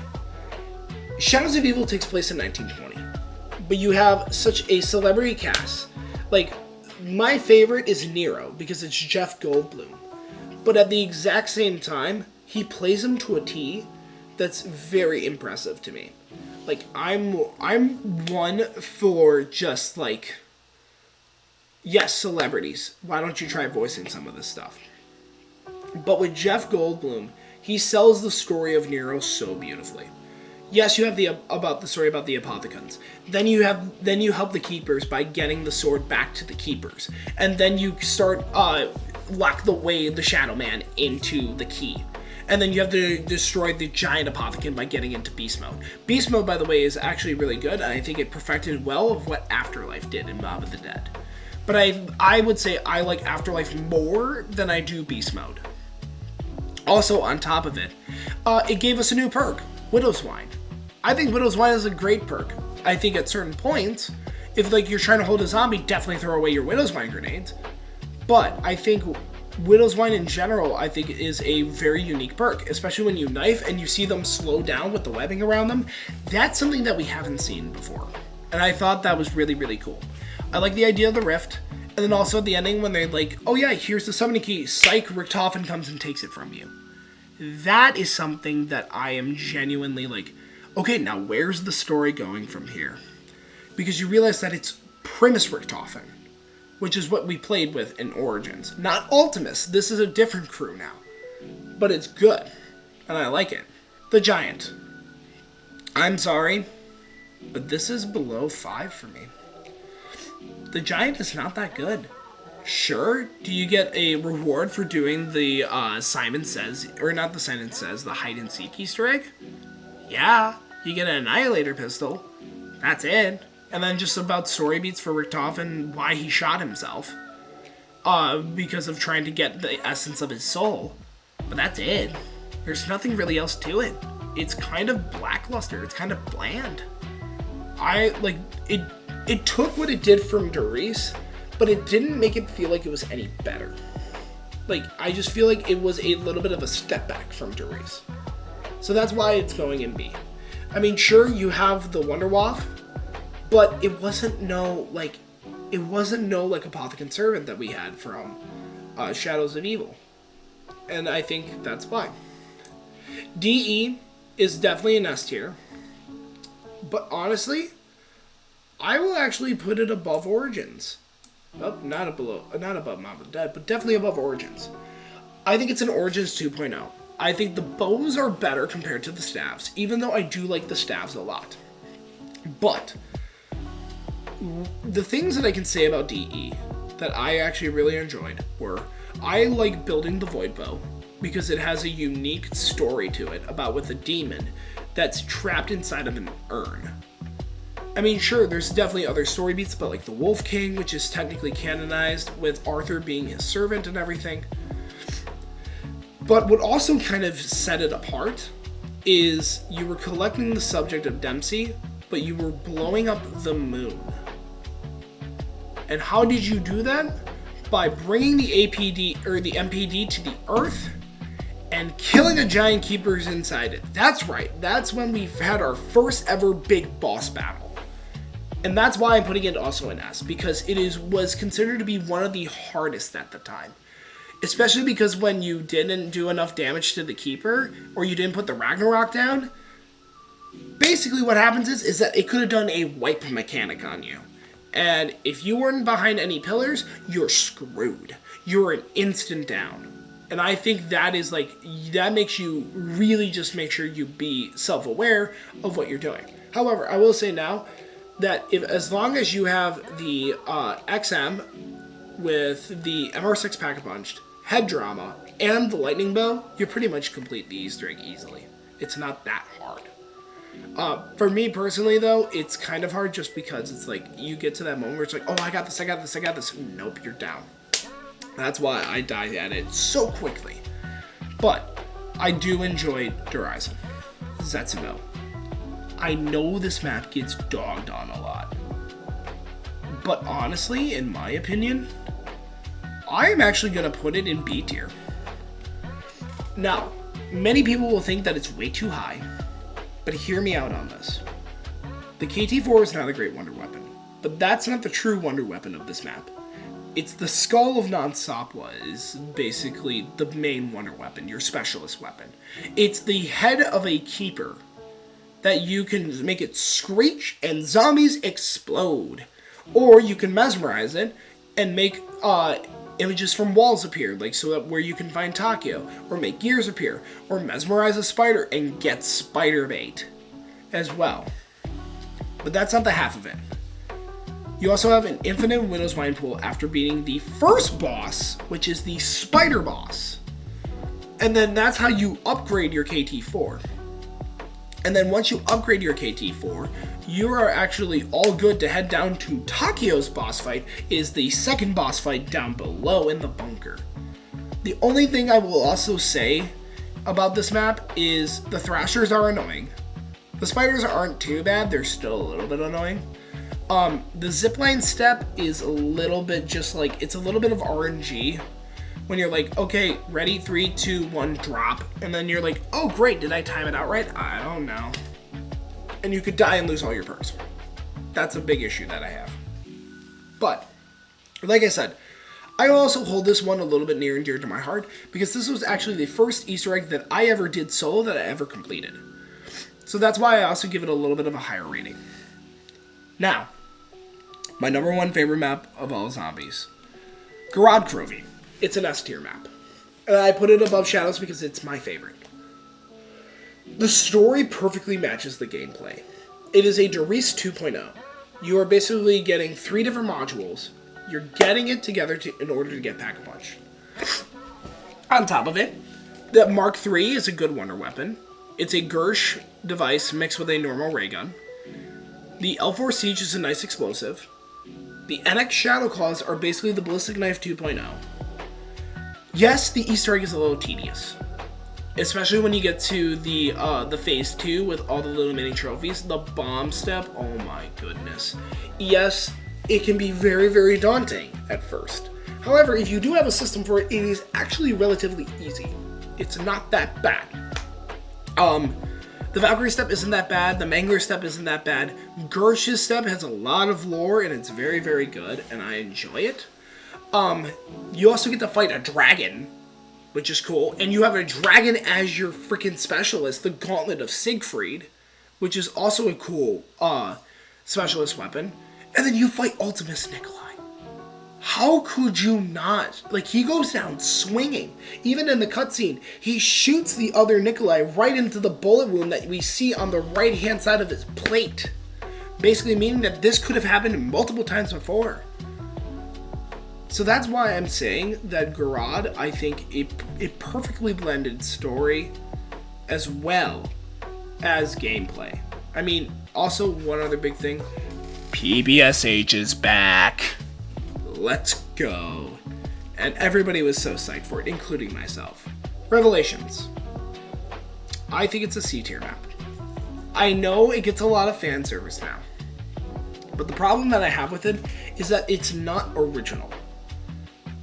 Shadows of Evil takes place in 1920, but you have such a celebrity cast. Like, my favorite is Nero because it's Jeff Goldblum, but at the exact same time, he plays him to a T that's very impressive to me. Like, I'm one for just like, yes, celebrities. Why don't you try voicing some of this stuff? But with Jeff Goldblum, he sells the story of Nero so beautifully. Yes, you have the story about the Apothecons. Then you help the Keepers by getting the sword back to the Keepers, and then you start lock the Shadow Man into the key. And then you have to destroy the giant Apothecon by getting into Beast Mode. Beast Mode, by the way, is actually really good, and I think it perfected well of what Afterlife did in Mob of the Dead. But I would say I like Afterlife more than I do Beast Mode. Also, on top of it, it gave us a new perk, Widow's Wine. I think Widow's Wine is a great perk. I think at certain points, if like you're trying to hold a zombie, definitely throw away your Widow's Wine grenades. But I think Widow's Wine in general, I think is a very unique perk, especially when you knife and you see them slow down with the webbing around them. That's something that we haven't seen before. And I thought that was really, really cool. I like the idea of the rift. And then also at the ending when they're like, oh yeah, here's the summoning key. Psych, Richtofen comes and takes it from you. That is something that I am genuinely like, okay, now where's the story going from here? Because you realize that it's Primus Richtofen, which is what we played with in Origins. Not Ultimus. This is a different crew now. But it's good. And I like it. The Giant. I'm sorry, but this is below 5 for me. The Giant is not that good. Sure, do you get a reward for doing the Simon Says, or not the Simon Says, the hide and seek Easter egg? Yeah, you get an Annihilator pistol. That's it. And then just about story beats for Richtofen, why he shot himself. Because of trying to get the essence of his soul. But that's it. There's nothing really else to it. It's kind of lackluster. It's kind of bland. It took what it did from Doris, but it didn't make it feel like it was any better. Like, I just feel like it was a little bit of a step back from Doris. So that's why it's going in B. I mean, sure, you have the Wonderwaff, but it wasn't no Apothecon Servant that we had from Shadows of Evil. And I think that's why. DE is definitely an S tier. But honestly, I will actually put it above Origins. Oh, not above Mob of the Dead, but definitely above Origins. I think it's an Origins 2.0. I think the bows are better compared to the staves, even though I do like the staves a lot. But the things that I can say about DE that I actually really enjoyed were, I like building the Void Bow. because it has a unique story to it about with a demon that's trapped inside of an urn. I mean, sure, there's definitely other story beats, but like the Wolf King, which is technically canonized with Arthur being his servant and everything. But what also kind of set it apart is you were collecting the subject of Dempsey, but you were blowing up the moon. And how did you do that? By bringing the APD or the MPD to the Earth and killing a giant keepers inside it. That's right. That's when we've had our first ever big boss battle. And that's why I'm putting it also in S, because it was considered to be one of the hardest at the time. Especially because when you didn't do enough damage to the keeper, or you didn't put the Ragnarok down, basically what happens is that it could have done a wipe mechanic on you. And if you weren't behind any pillars, you're screwed. You're an instant down. And I think that is that makes you really just make sure you be self-aware of what you're doing. However, I will say now that as long as you have the XM with the MR6 Pack-a-Punched, Head Drama, and the Lightning Bow, you pretty much complete the Easter egg easily. It's not that hard. For me personally, though, it's kind of hard just because it's like you get to that moment where it's like, oh, I got this. Nope, you're down. That's why I die at it so quickly. But I do enjoy Horizon. Zetsubo. I know this map gets dogged on a lot. But honestly, in my opinion, I am actually going to put it in B tier. Now, many people will think that it's way too high, but hear me out on this. The KT-4 is not a great wonder weapon, but that's not the true wonder weapon of this map. It's the Skull of Non-Sapwa is basically the main wonder weapon, your specialist weapon. It's the head of a keeper that you can make it screech and zombies explode. Or you can mesmerize it and make images from walls appear, like so that where you can find Takeo, or make gears appear, or mesmerize a spider and get spider bait as well. But that's not the half of it. You also have an infinite Widow's Wine pool after beating the first boss, which is the spider boss. And then that's how you upgrade your KT-4. And then once you upgrade your KT-4, you are actually all good to head down to Takeo's boss fight, is the second boss fight down below in the bunker. The only thing I will also say about this map is the Thrashers are annoying. The spiders aren't too bad, they're still a little bit annoying. The zipline step is a little bit just like, it's a little bit of RNG. When you're like, okay, ready, 3, 2, 1, drop. And then you're like, oh great, did I time it out right? I don't know. And you could die and lose all your perks. That's a big issue that I have. But, like I said, I also hold this one a little bit near and dear to my heart, because this was actually the first Easter egg that I ever did solo that I ever completed. So that's why I also give it a little bit of a higher rating. Now, my number one favorite map of all zombies, Garad Krovi. It's an S tier map. And I put it above Shadows because it's my favorite. The story perfectly matches the gameplay. It is a Doris 2.0. You are basically getting 3 different modules. You're getting it together in order to get Pack-a-Punch. On top of it, the Mark III is a good wonder weapon. It's a Gersh device mixed with a normal ray gun. The L4 Siege is a nice explosive. The NX Shadow Claws are basically the Ballistic Knife 2.0. Yes, the Easter egg is a little tedious, especially when you get to the phase 2 with all the little mini trophies. The bomb step, oh my goodness. Yes, it can be very, very daunting at first. However, if you do have a system for it, it is actually relatively easy. It's not that bad. The Valkyrie step isn't that bad. The Mangler step isn't that bad. Gersh's step has a lot of lore and it's very, very good, and I enjoy it. You also get to fight a dragon, which is cool, and you have a dragon as your freaking specialist, the Gauntlet of Siegfried, which is also a cool specialist weapon. And then you fight Ultimus Nikolai. How could you not? Like, he goes down swinging. Even in the cutscene, he shoots the other Nikolai right into the bullet wound that we see on the right-hand side of his plate. Basically meaning that this could have happened multiple times before. So that's why I'm saying that Garad, I think it perfectly blended story as well as gameplay. I mean, also one other big thing, PBSH is back. Let's go. And everybody was so psyched for it, including myself. Revelations. I think it's a C tier map. I know it gets a lot of fan service now, but the problem that I have with it is that it's not original.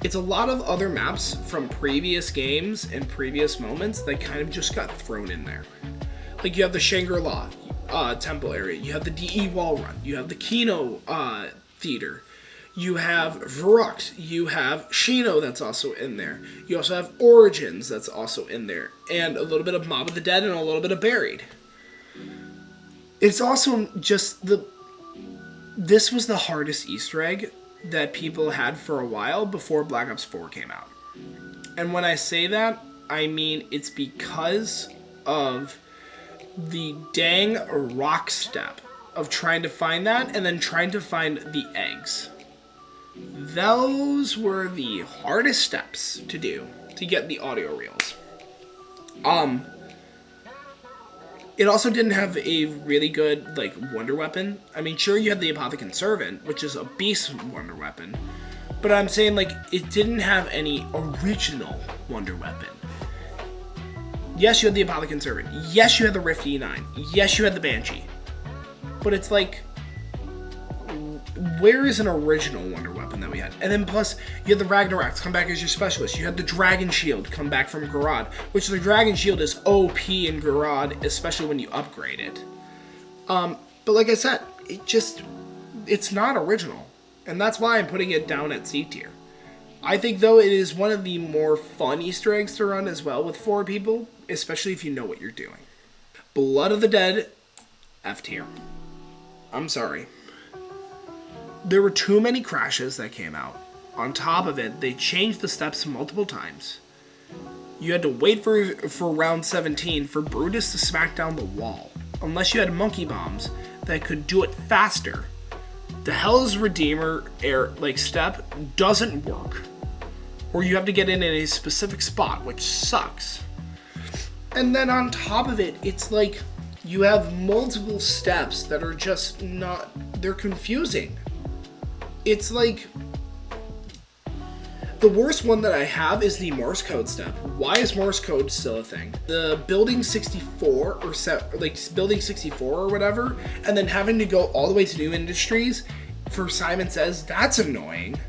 It's a lot of other maps from previous games and previous moments that kind of just got thrown in there. Like you have the Shangri-La temple area, you have the DE wall run, you have the Kino theater, you have Varux, you have Shino that's also in there, you also have Origins that's also in there, and a little bit of Mob of the Dead and a little bit of Buried. It's also just this was the hardest Easter egg that people had for a while before Black Ops 4 came out. And when I say that, I mean it's because of the dang rock step of trying to find that and then trying to find the eggs. Those were the hardest steps to do to get the audio reels. It also didn't have a really good, like, wonder weapon. I mean, sure, you had the Apothecary Servant, which is a beast wonder weapon. But I'm saying, like, it didn't have any original wonder weapon. Yes, you had the Apothecary Servant. Yes, you had the Rift E9. Yes, you had the Banshee. But it's like, where is an original wonder weapon that we had? And then plus, you had the Ragnarok come back as your specialist. You had the Dragon Shield come back from Garad, which the Dragon Shield is OP in Garad, especially when you upgrade it. But like I said, it's not original. And that's why I'm putting it down at C tier. I think, though, it is one of the more fun Easter eggs to run as well with 4 people, especially if you know what you're doing. Blood of the Dead, F tier. I'm sorry. There were too many crashes that came out. On top of it, they changed the steps multiple times. You had to wait for round 17 for Brutus to smack down the wall, unless you had monkey bombs that could do it faster. The Hell's Redeemer step doesn't work, or you have to get in a specific spot, which sucks. And then on top of it, it's like you have multiple steps that are just not, they're confusing. It's like, the worst one that I have is the Morse code step. Why is Morse code still a thing? The building 64 building 64 or whatever, and then having to go all the way to New Industries for Simon Says, that's annoying.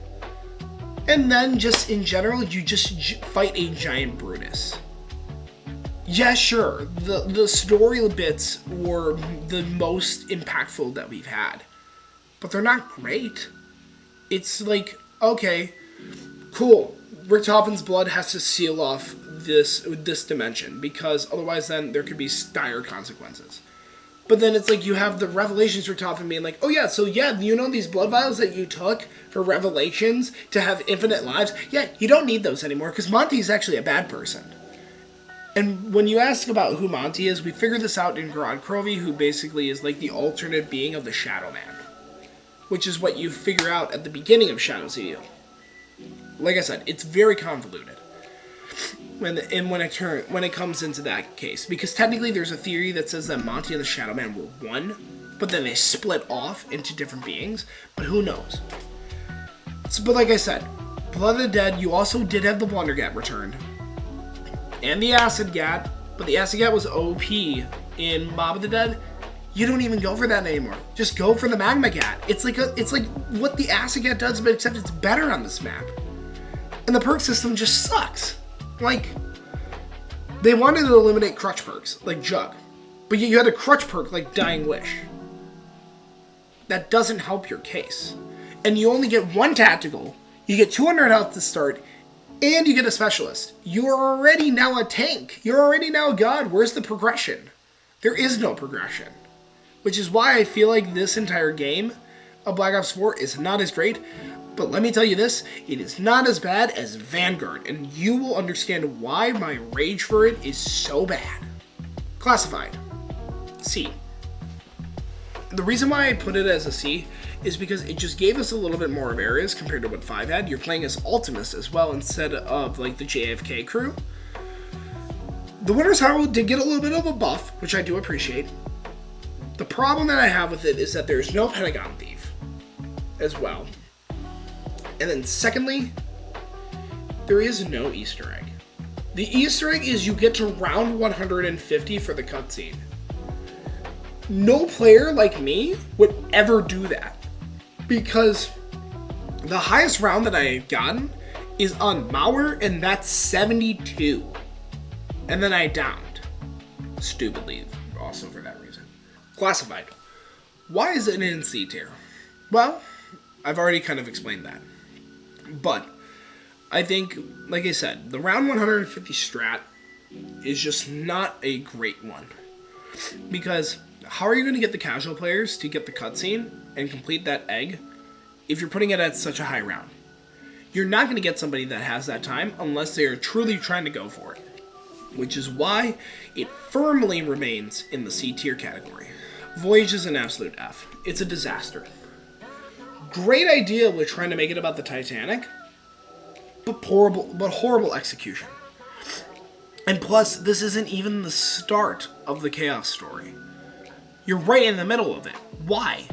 And then just in general, you just fight a giant Brutus. Yeah, sure, the story bits were the most impactful that we've had, but they're not great. It's like, okay, cool, Richtofen's blood has to seal off this dimension, because otherwise then there could be dire consequences. But then it's like you have the Revelations Richtofen being like, oh yeah, so yeah, you know these blood vials that you took for Revelations to have infinite lives? Yeah, you don't need those anymore, because Monty's actually a bad person. And when you ask about who Monty is, we figured this out in Garad Krovi, who basically is like the alternate being of the Shadow Man, which is what you figure out at the beginning of Shadow's Zeal. Like I said, it's very convoluted when it comes into that case, because technically there's a theory that says that Monty and the Shadow Man were one, but then they split off into different beings, but who knows? So, but like I said, Blood of the Dead, you also did have the Blunder Gat returned, and the Acid Gat, but the Acid Gat was OP in Mob of the Dead. You don't even go for that anymore. Just go for the Magma Gat. It's like what the Acid Gat does, but except it's better on this map. And the perk system just sucks. Like, they wanted to eliminate crutch perks, like Jug. But you had a crutch perk like Dying Wish. That doesn't help your case. And you only get 1 tactical, you get 200 health to start, and you get a specialist. You're already now a tank. You're already now a god. Where's the progression? There is no progression. Which is why I feel like this entire game of Black Ops 4 is not as great. But let me tell you this, it is not as bad as Vanguard, and you will understand why my rage for it is so bad. Classified. C. The reason why I put it as a C is because it just gave us a little bit more of areas compared to what 5 had. You're playing as Ultimus as well instead of like the JFK crew. The Winter's Herald did get a little bit of a buff, which I do appreciate. The problem that I have with it is that there's no Pentagon Thief as well. And then secondly, there is no Easter egg. The Easter egg is you get to round 150 for the cutscene. No player like me would ever do that, because the highest round that I've gotten is on Mauer, and that's 72. And then I downed. Stupidly, also for that reason. Classified. Why is it in C tier? Well, I've already kind of explained that. But I think, like I said, the round 150 strat is just not a great one. Because how are you going to get the casual players to get the cutscene and complete that egg if you're putting it at such a high round? You're not going to get somebody that has that time unless they are truly trying to go for it. Which is why it firmly remains in the C tier category. Voyage is an absolute F. It's a disaster. Great idea with trying to make it about the Titanic, but horrible execution. And plus, this isn't even the start of the Chaos story. You're right in the middle of it. Why?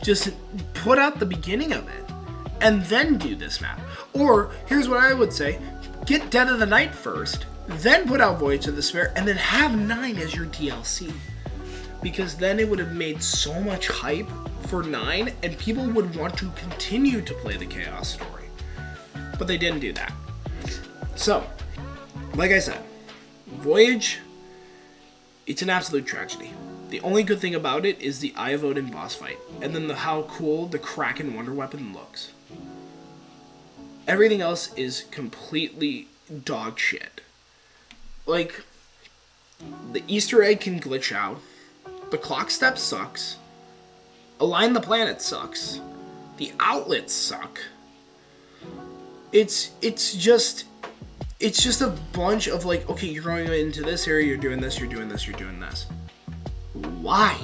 Just put out the beginning of it, and then do this map. Or, here's what I would say, get Dead of the Night first, then put out Voyage of Despair, and then have 9 as your DLC. Because then it would have made so much hype for 9, and people would want to continue to play the Chaos story. But they didn't do that. So, like I said, Voyage, it's an absolute tragedy. The only good thing about it is the Eye of Odin boss fight, and then how cool the Kraken Wonder Weapon looks. Everything else is completely dog shit. Like, the Easter egg can glitch out, the clock step sucks, Align the Planet sucks, the outlets suck. It's just a bunch of like, okay, you're going into this area, you're doing this, you're doing this, you're doing this. Why?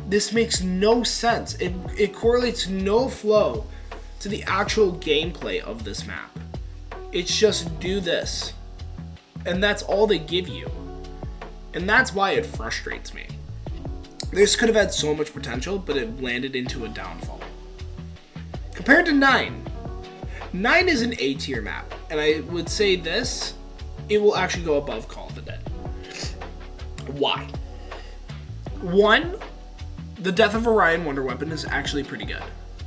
This makes no sense. It correlates no flow to the actual gameplay of this map. It's just do this. And that's all they give you. And that's why it frustrates me. This could have had so much potential, but it landed into a downfall. Compared to 9. 9 is an A tier map. And I would say this, it will actually go above Call of the Dead. Why? 1, the Death of Orion Wonder Weapon is actually pretty good.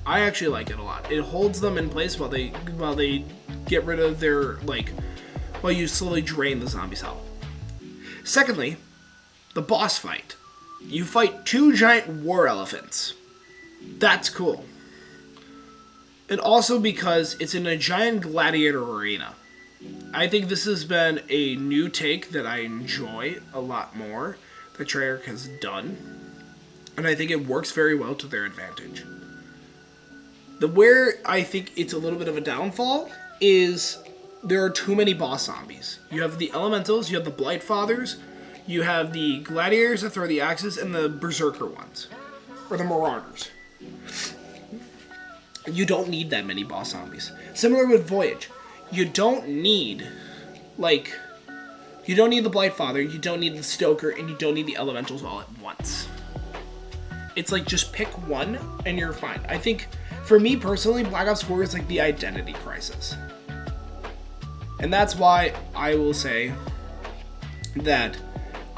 I actually like it a lot. It holds them in place while they get rid of their, like, while you slowly drain the zombies' health. Secondly, the boss fight. You fight 2 giant war elephants. That's cool. And also because it's in a giant gladiator arena. I think this has been a new take that I enjoy a lot more that Treyarch has done. And I think it works very well to their advantage. Where I think it's a little bit of a downfall is there are too many boss zombies. You have the elementals, you have the blight fathers, you have the gladiators that throw the axes, and the berserker ones. Or the marauders. You don't need that many boss zombies. Similar with Voyage. You don't need, you don't need the blight father, you don't need the stoker, and you don't need the elementals all at once. It's like, just pick one, and you're fine. I think, for me personally, Black Ops 4 is like the identity crisis. And that's why I will say that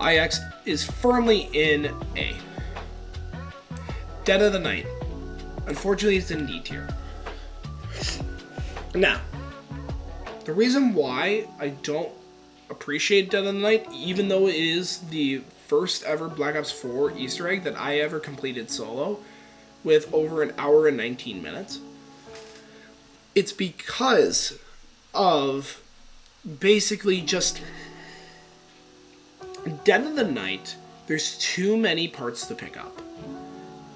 IX is firmly in A. Dead of the Night. Unfortunately, it's in D tier. Now, the reason why I don't appreciate Dead of the Night, even though it is the first ever Black Ops 4 Easter egg that I ever completed solo with over an hour and 19 minutes, it's because of basically just Dead of the Night. There's too many parts to pick up.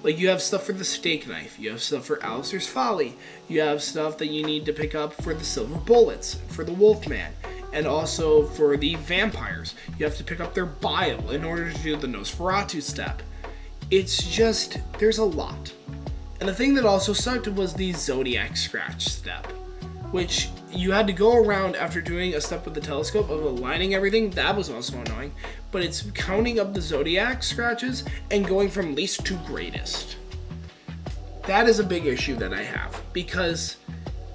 Like, you have stuff for the steak knife, you have stuff for Alistair's Folly, you have stuff that you need to pick up for the silver bullets, for the Wolfman, and also for the vampires. You have to pick up their bile in order to do the Nosferatu step. it's just, there's a lot. And the thing that also sucked was the Zodiac scratch step, which you had to go around after doing a step with the telescope of aligning everything. That was also annoying. But it's counting up the Zodiac scratches and going from least to greatest. That is a big issue that I have, because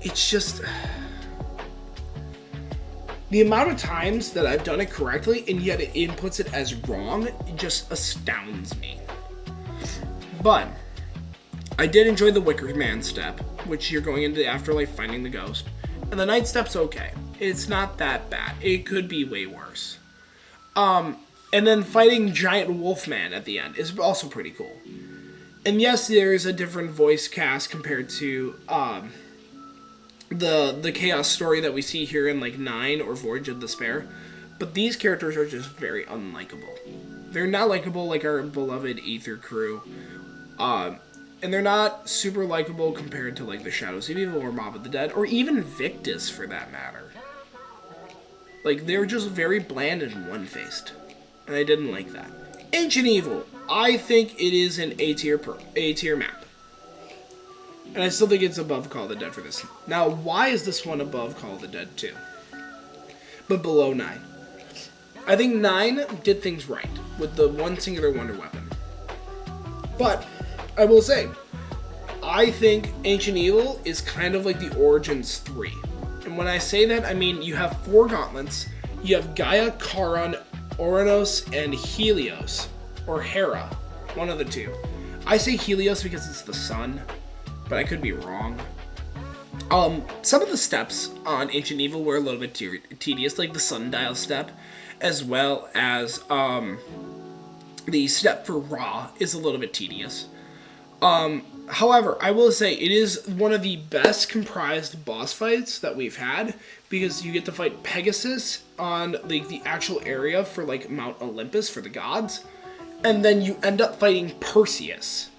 it's just... the amount of times that I've done it correctly and yet it inputs it as wrong just astounds me. But I did enjoy the Wicker Man step, which you're going into the afterlife finding the ghost. And the night step's okay. It's not that bad. It could be way worse. And then fighting Giant Wolfman at the end is also pretty cool. And yes, there is a different voice cast compared to the Chaos story that we see here in like 9 or Voyage of Despair. But these characters are just very unlikable. They're not likable like our beloved Aether crew. And they're not super likable compared to like the Shadows of Evil or Mob of the Dead, or even Victus for that matter. Like, they're just very bland and one-faced. And I didn't like that. Ancient Evil. I think it is an A tier map. And I still think it's above Call of the Dead for this. Now, why is this one above Call of the Dead 2? But below 9? I think 9 did things right with the one singular wonder weapon. But I will say, I think Ancient Evil is kind of like the Origins 3. And when I say that, I mean you have 4 gauntlets. You have Gaia, Charon, Ouranos, and Helios. Or Hera. One of the two. I say Helios because it's the sun, but I could be wrong. Some of the steps on Ancient Evil were a little bit tedious, like the Sundial step, as well as the step for Ra is a little bit tedious. However, I will say it is one of the best comprised boss fights that we've had, because you get to fight Pegasus on like the actual area for like Mount Olympus for the gods, and then you end up fighting Perseus,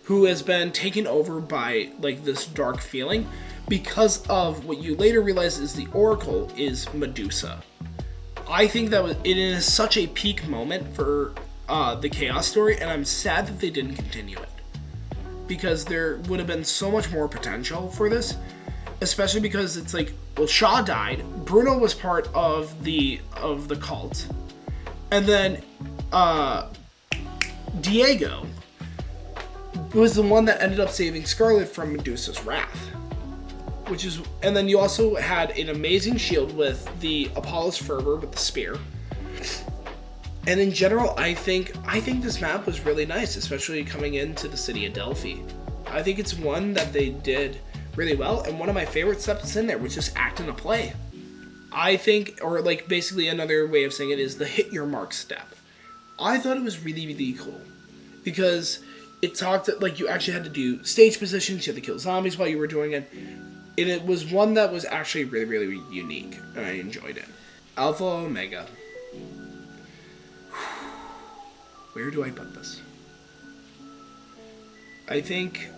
who has been taken over by like this dark feeling because of what you later realize is the Oracle is Medusa. I think that it is such a peak moment for the Chaos story, and I'm sad that they didn't continue it, because there would have been so much more potential for this, especially because it's like, well, Shaw died, Bruno was part of the cult, and then Diego was the one that ended up saving Scarlet from Medusa's wrath. And then you also had an amazing shield with the Apollo's Fervor with the spear. And in general, I think this map was really nice, especially coming into the city of Delphi. I think it's one that they did really well, and one of my favorite steps in there was just act in a play. I think, or like basically another way of saying it is the hit your mark step. I thought it was really, really cool, because it talked like you actually had to do stage positions, you had to kill zombies while you were doing it, and it was one that was actually really, really unique, and I enjoyed it. Alpha Omega. Where do I put this? I think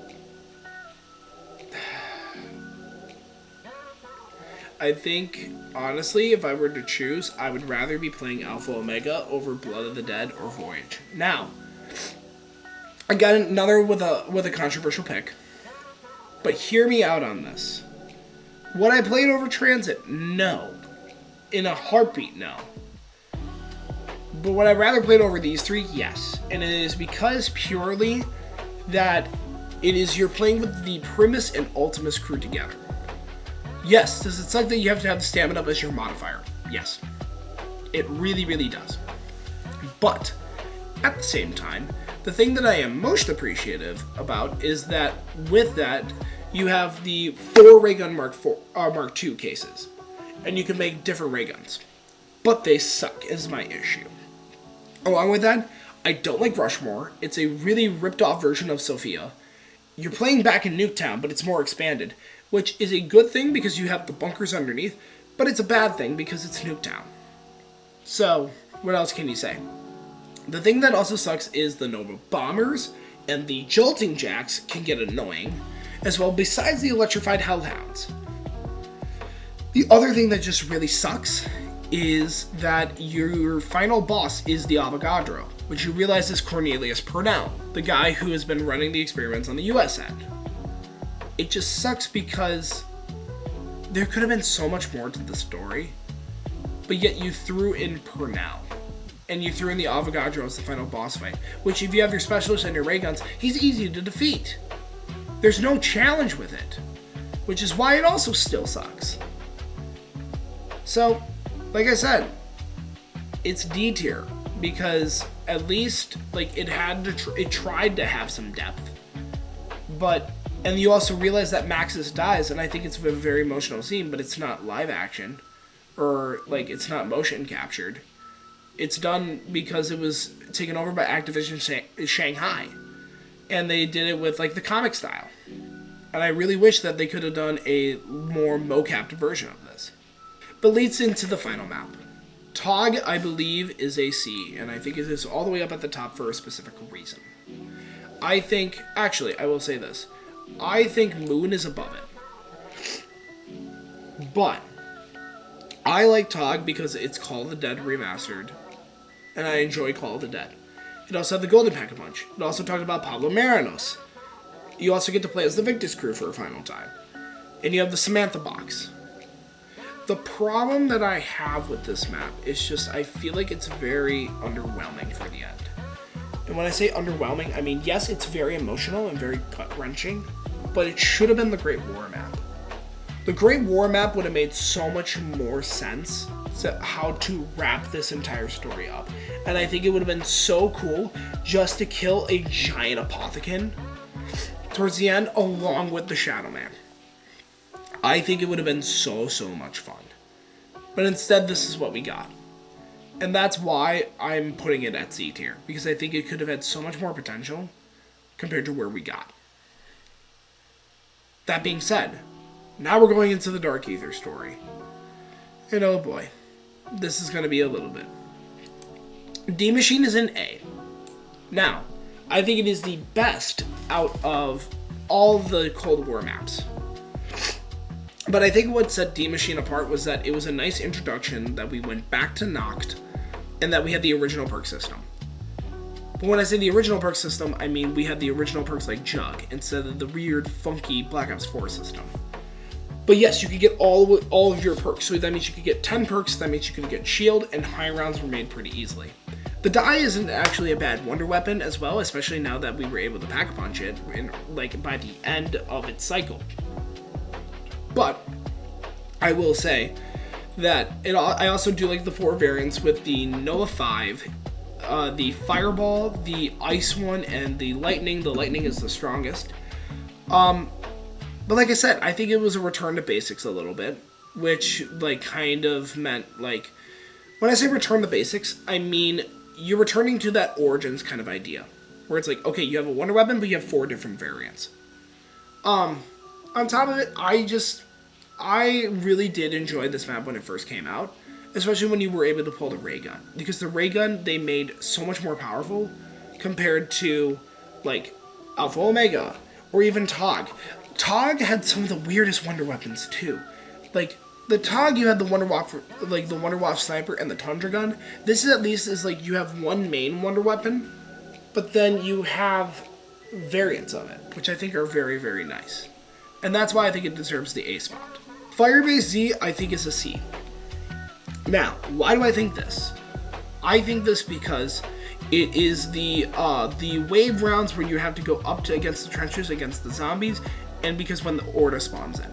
honestly, if I were to choose, I would rather be playing Alpha Omega over Blood of the Dead or Voyage. Now, I got another with a controversial pick, but hear me out on this. Would I play it over Transit? No. In a heartbeat, no. But would I rather play it over these 3? Yes. And it is because purely that it is you're playing with the Primus and Ultimus crew together. Yes, does it suck that you have to have the stamina as your modifier? Yes. It really, really does. But at the same time, the thing that I am most appreciative about is that with that, you have the 4 ray gun Mark II cases. And you can make different ray guns. But they suck is my issue. Along with that, I don't like Rushmore. It's a really ripped off version of Sophia. You're playing back in Nuketown, but it's more expanded, which is a good thing because you have the bunkers underneath, but it's a bad thing because it's Nuketown. So, what else can you say? The thing that also sucks is the Nova Bombers and the Jolting Jacks can get annoying, as well, besides the Electrified Hellhounds. The other thing that just really sucks is that your final boss is the Avogadro. which you realize is Cornelius Purnell, the guy who has been running the experiments on the US end. It just sucks because there could have been so much more to the story, but yet you threw in Purnell. And you threw in the Avogadro as the final boss fight, which if you have your specialist and your ray guns, he's easy to defeat. There's no challenge with it, which is why it also still sucks. So, like I said, it's D tier because at least like it tried to have some depth, and you also realize that Maxis dies, and I think it's a very emotional scene, but it's not live action, or like it's not motion captured. It's done because it was taken over by Activision Shanghai, and they did it with like the comic style. And I really wish that they could have done a more mocapped version of this. But leads into the final map. Tog, I believe, is a C, and I think it is all the way up at the top for a specific reason. I will say this. I think Moon is above it. But I like Tog because it's Call of the Dead remastered, and I enjoy Call of the Dead. It also had the Golden Pack-a-Punch. It also talked about Pablo Marinos. You also get to play as the Victus crew for a final time. And you have the Samantha box. The problem that I have with this map is just I feel like it's very underwhelming for the end. And when I say underwhelming, I mean, yes, it's very emotional and very gut-wrenching, but it should have been the Great War map. The Great War map would have made so much more sense to how to wrap this entire story up. And I think it would have been so cool just to kill a giant apothecon towards the end along with the Shadow Man. I think it would have been so much fun. But instead, this is what we got. And that's why I'm putting it at C tier, because I think it could have had so much more potential compared to where we got. That being said, now we're going into the Dark Aether story. And oh boy, this is going to be a little bit. D Machine is an A. Now, I think it is the best out of all the Cold War maps. But I think what set D Machine apart was that it was a nice introduction, that we went back to Noct, and that we had the original perk system. But when I say the original perk system, I mean we had the original perks like Jug, instead of the weird, funky Black Ops 4 system. But yes, you could get all of your perks, so that means you could get 10 perks, that means you could get shield, and high rounds were made pretty easily. The die isn't actually a bad wonder weapon as well, especially now that we were able to pack-a-punch it by the end of its cycle. But I will say that I also do like the 4 variants with the Noah 5, the Fireball, the Ice one, and the Lightning. The Lightning is the strongest. But like I said, I think it was a return to basics a little bit, which kind of meant when I say return to basics, I mean you're returning to that Origins kind of idea, where it's like, okay, you have a wonder weapon, but you have 4 different variants. On top of it, I really did enjoy this map when it first came out, especially when you were able to pull the ray gun, because the ray gun they made so much more powerful compared to Alpha Omega or even Tog. Tog had some of the weirdest wonder weapons too. The Tog, you had the Wonder Waff sniper and the Tundra gun. This is at least you have one main wonder weapon, but then you have variants of it, which I think are very, very nice. And that's why I think it deserves the A spot. Firebase Z, I think, is a C. Now, why do I think this? I think this because it is the wave rounds where you have to go up to against the trenches, against the zombies, and because when the Orda spawns in.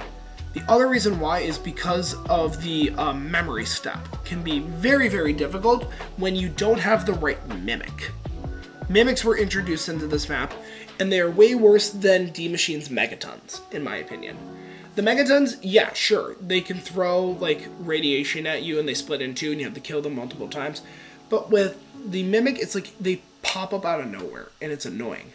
The other reason why is because of the memory step. Can be very, very difficult when you don't have the right mimic. Mimics were introduced into this map, and they are way worse than D Machine's Megatons, in my opinion. The Megatons, yeah, sure, they can throw radiation at you and they split in two and you have to kill them multiple times. But with the Mimic, it's they pop up out of nowhere and it's annoying.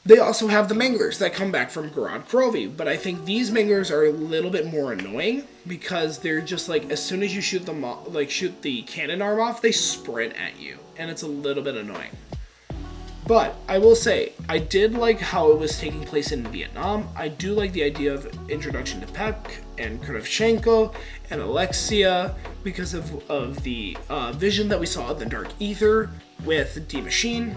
They also have the Manglers that come back from Garad Krovi, but I think these Manglers are a little bit more annoying because they're just as soon as you shoot them shoot the cannon arm off, they sprint at you, and it's a little bit annoying. But I will say, I did like how it was taking place in Vietnam. I do like the idea of introduction to Peck and Kravchenko and Alexia because of the vision that we saw in the Dark Ether with D Machine.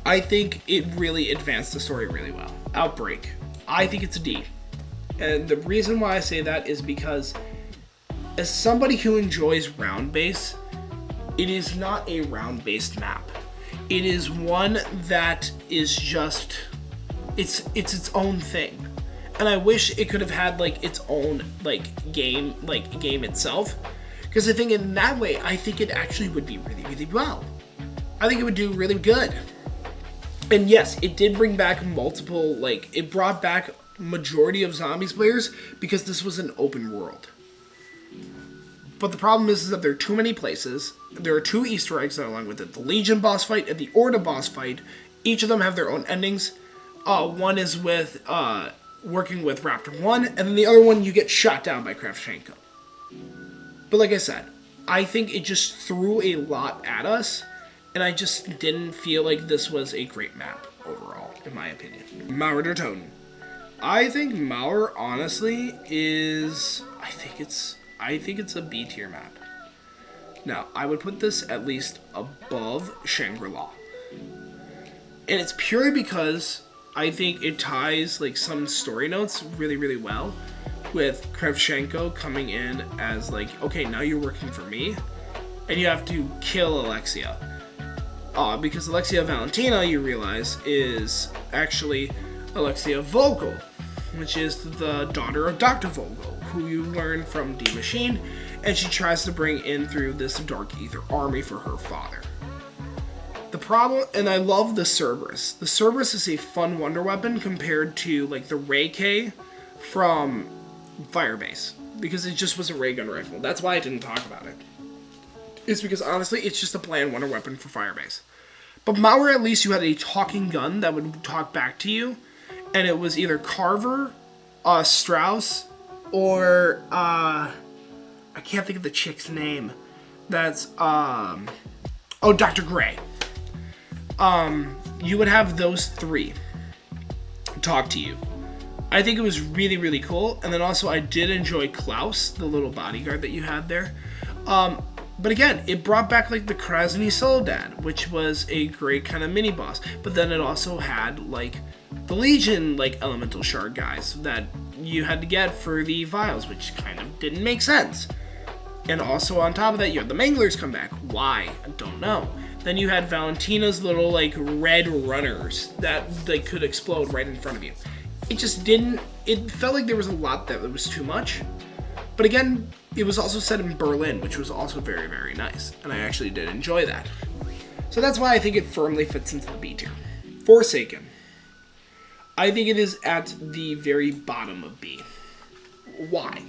I think it really advanced the story really well. Outbreak. I think it's a D. And the reason why I say that is because as somebody who enjoys round base, it is not a round based map. It is one that is just it's its own thing. And I wish it could have had like its own game itself. Because I think in that way I think it actually would be really, really well. I think it would do really good. And yes, it did bring back multiple, it brought back majority of zombies players because this was an open world. But the problem is that there are too many places. There are 2 Easter eggs that are along with it. The Legion boss fight and the Orda boss fight. Each of them have their own endings. One is with working with Raptor 1, and then the other one you get shot down by Kravchenko. But like I said, I think it just threw a lot at us, and I just didn't feel like this was a great map overall, in my opinion. Mauer der Toten. I think Mauer, honestly, I think it's a B tier map. Now, I would put this at least above Shangri-La. And it's purely because I think it ties some story notes really, really well with Kravchenko coming in as okay, now you're working for me, and you have to kill Alexia. Because Alexia Valentina, you realize, is actually Alexia Vogel, which is the daughter of Dr. Vogel, who you learn from D Machine, and she tries to bring in through this Dark Ether army for her father. The problem, and I love the Cerberus. The Cerberus is a fun wonder weapon compared to the Ray K from Firebase, because it just was a ray gun rifle. That's why I didn't talk about it. It's because honestly, it's just a bland wonder weapon for Firebase. But Mauer, at least you had a talking gun that would talk back to you, and it was either Carver, Strauss, or I can't think of the chick's name. That's Dr. Gray. You would have those 3 talk to you. I think it was really, really cool. And then also I did enjoy Klaus, the little bodyguard that you had there. But again, it brought back the Krasny Soledad, which was a great kind of mini boss. But then it also had the Legion elemental shard guys that you had to get for the vials, which kind of didn't make sense. And also on top of that, you had the Manglers come back. Why? I don't know. Then you had Valentina's little red runners that could explode right in front of you. It just didn't. It felt like there was a lot that was too much. But again, it was also set in Berlin, which was also very, very nice. And I actually did enjoy that. So that's why I think it firmly fits into the B tier. Forsaken. I think it is at the very bottom of B. Why?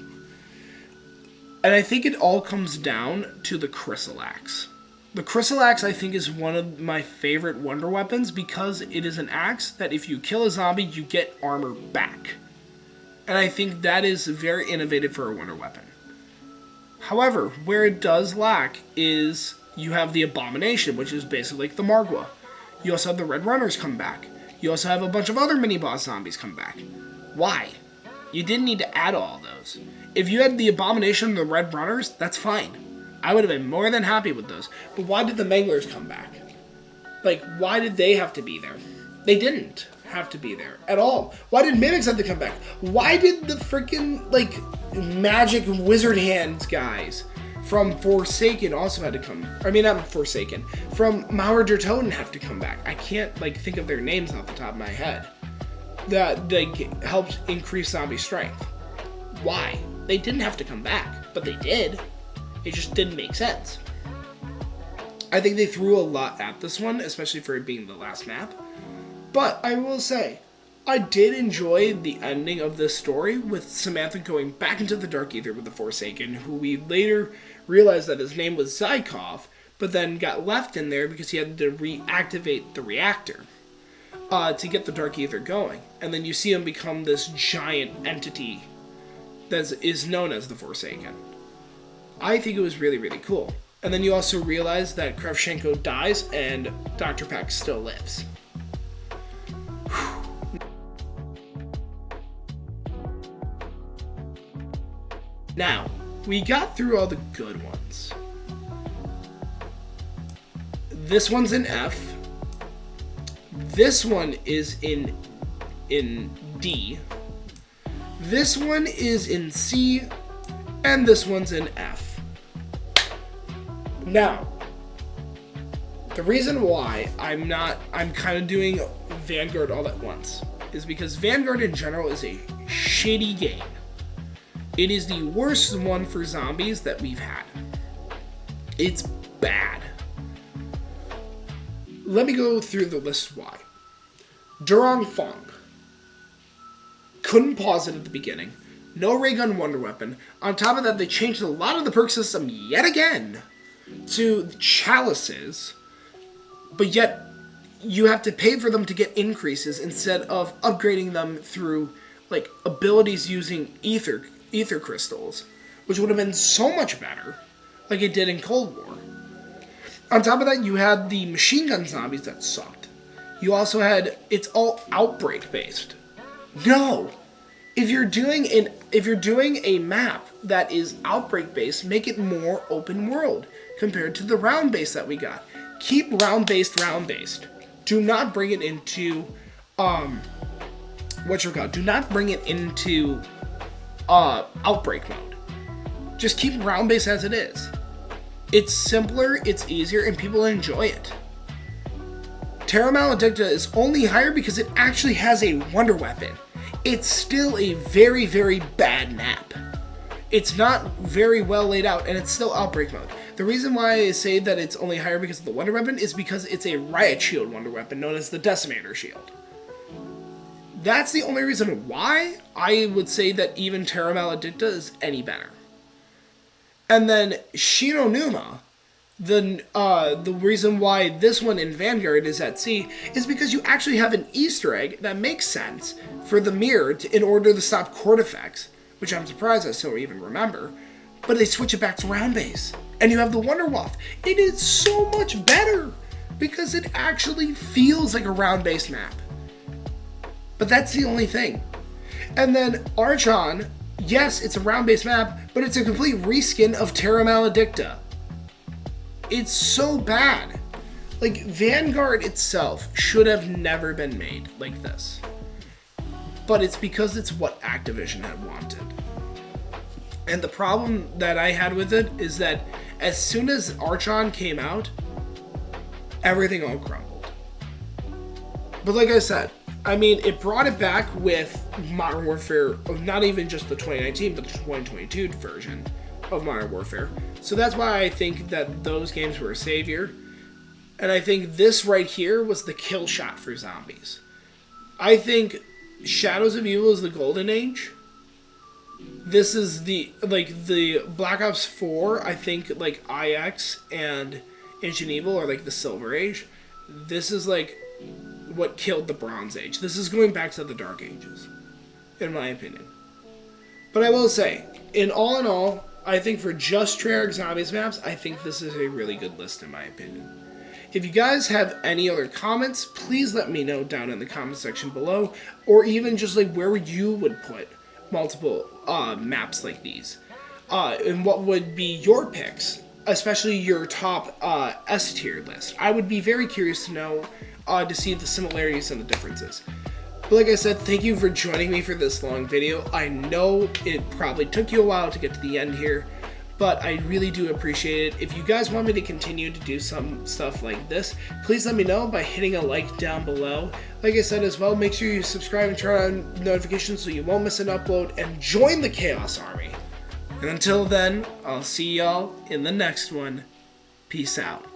And I think it all comes down to the Crystal Axe. The Crystal Axe, I think, is one of my favorite wonder weapons because it is an axe that if you kill a zombie, you get armor back. And I think that is very innovative for a wonder weapon. However, where it does lack is you have the Abomination, which is basically the Margwa. You also have the Red Runners come back. You also have a bunch of other mini-boss zombies come back. Why? You didn't need to add all those. If you had the Abomination and the Red Runners, that's fine. I would have been more than happy with those. But why did the Manglers come back? Why did they have to be there? They didn't have to be there at all. Why did Mimics have to come back? Why did the freaking, magic wizard hands guys from Forsaken also had to come? I mean, not Forsaken. From Mauer der Toten have to come back. I can't, think of their names off the top of my head. That, helped increase zombie strength. Why? They didn't have to come back, but they did. It just didn't make sense. I think they threw a lot at this one, especially for it being the last map. But I will say, I did enjoy the ending of this story with Samantha going back into the Dark Ether with the Forsaken, who we later realized that his name was Zykov, but then got left in there because he had to reactivate the reactor to get the Dark Ether going. And then you see him become this giant entity that is known as the Forsaken. I think it was really, really cool. And then you also realize that Kravchenko dies and Dr. Peck still lives. Now, we got through all the good ones. This one's in F. This one is in D. This one is in C. And this one's in F. Now, the reason why I'm kind of doing Vanguard all at once is because Vanguard in general is a shitty game. It is the worst one for zombies that we've had. It's bad. Let me go through the list why. Durong Fong. Couldn't pause it at the beginning. No ray gun wonder weapon. On top of that, they changed a lot of the perk system yet again to chalices. But yet, you have to pay for them to get increases instead of upgrading them through like abilities using ether crystals, which would have been so much better, like it did in Cold War. On top of that, you had the machine gun zombies that sucked. You also had, it's all outbreak based. No, if you're doing a map that is outbreak based, make it more open world compared to the round based that we got. Keep round based. Do not bring it into do not bring it into outbreak mode. Just keep round based as it is. It's simpler, it's easier, and people enjoy it. Terra Maledicta is only higher because it actually has a wonder weapon. It's still a very, very bad map. It's not very well laid out, and it's still outbreak mode. The reason why I say that it's only higher because of the wonder weapon is because it's a riot shield wonder weapon known as the Decimator Shield. That's the only reason why I would say that even Terra Maledicta is any better. And then Shinonuma, the reason why this one in Vanguard is at C is because you actually have an Easter egg that makes sense for the mirror in order to stop court effects, which I'm surprised I still even remember, but they switch it back to round base. And you have the Wonder Waff. It is so much better because it actually feels like a round base map. But that's the only thing. And then Archon, yes, it's a round-based map, but it's a complete reskin of Terra Maledicta. It's so bad. Like, Vanguard itself should have never been made like this. But it's because it's what Activision had wanted. And the problem that I had with it is that as soon as Archon came out, everything all crumbled. But like I said, I mean, it brought it back with Modern Warfare, not even just the 2019, but the 2022 version of Modern Warfare. So that's why I think that those games were a savior. And I think this right here was the kill shot for zombies. I think Shadows of Evil is the golden age. This is the Black Ops 4, I think, like, IX and Ancient Evil are like the Silver Age. This is like what killed the Bronze Age. This is going back to the Dark Ages, in my opinion. But I will say, in all, I think for just Treyarch Zombies maps, I think this is a really good list in my opinion. If you guys have any other comments, please let me know down in the comment section below, or even just like where you would put multiple maps like these, and what would be your picks, especially your top S tier list. I would be very curious to know, to see the similarities and the differences. But like I said, thank you for joining me for this long video. I know it probably took you a while to get to the end here, but I really do appreciate it. If you guys want me to continue to do some stuff like this, please let me know by hitting a like down below. Like I said as well, make sure you subscribe and turn on notifications so you won't miss an upload, and join the Chaos Army. And until then, I'll see y'all in the next one. Peace out.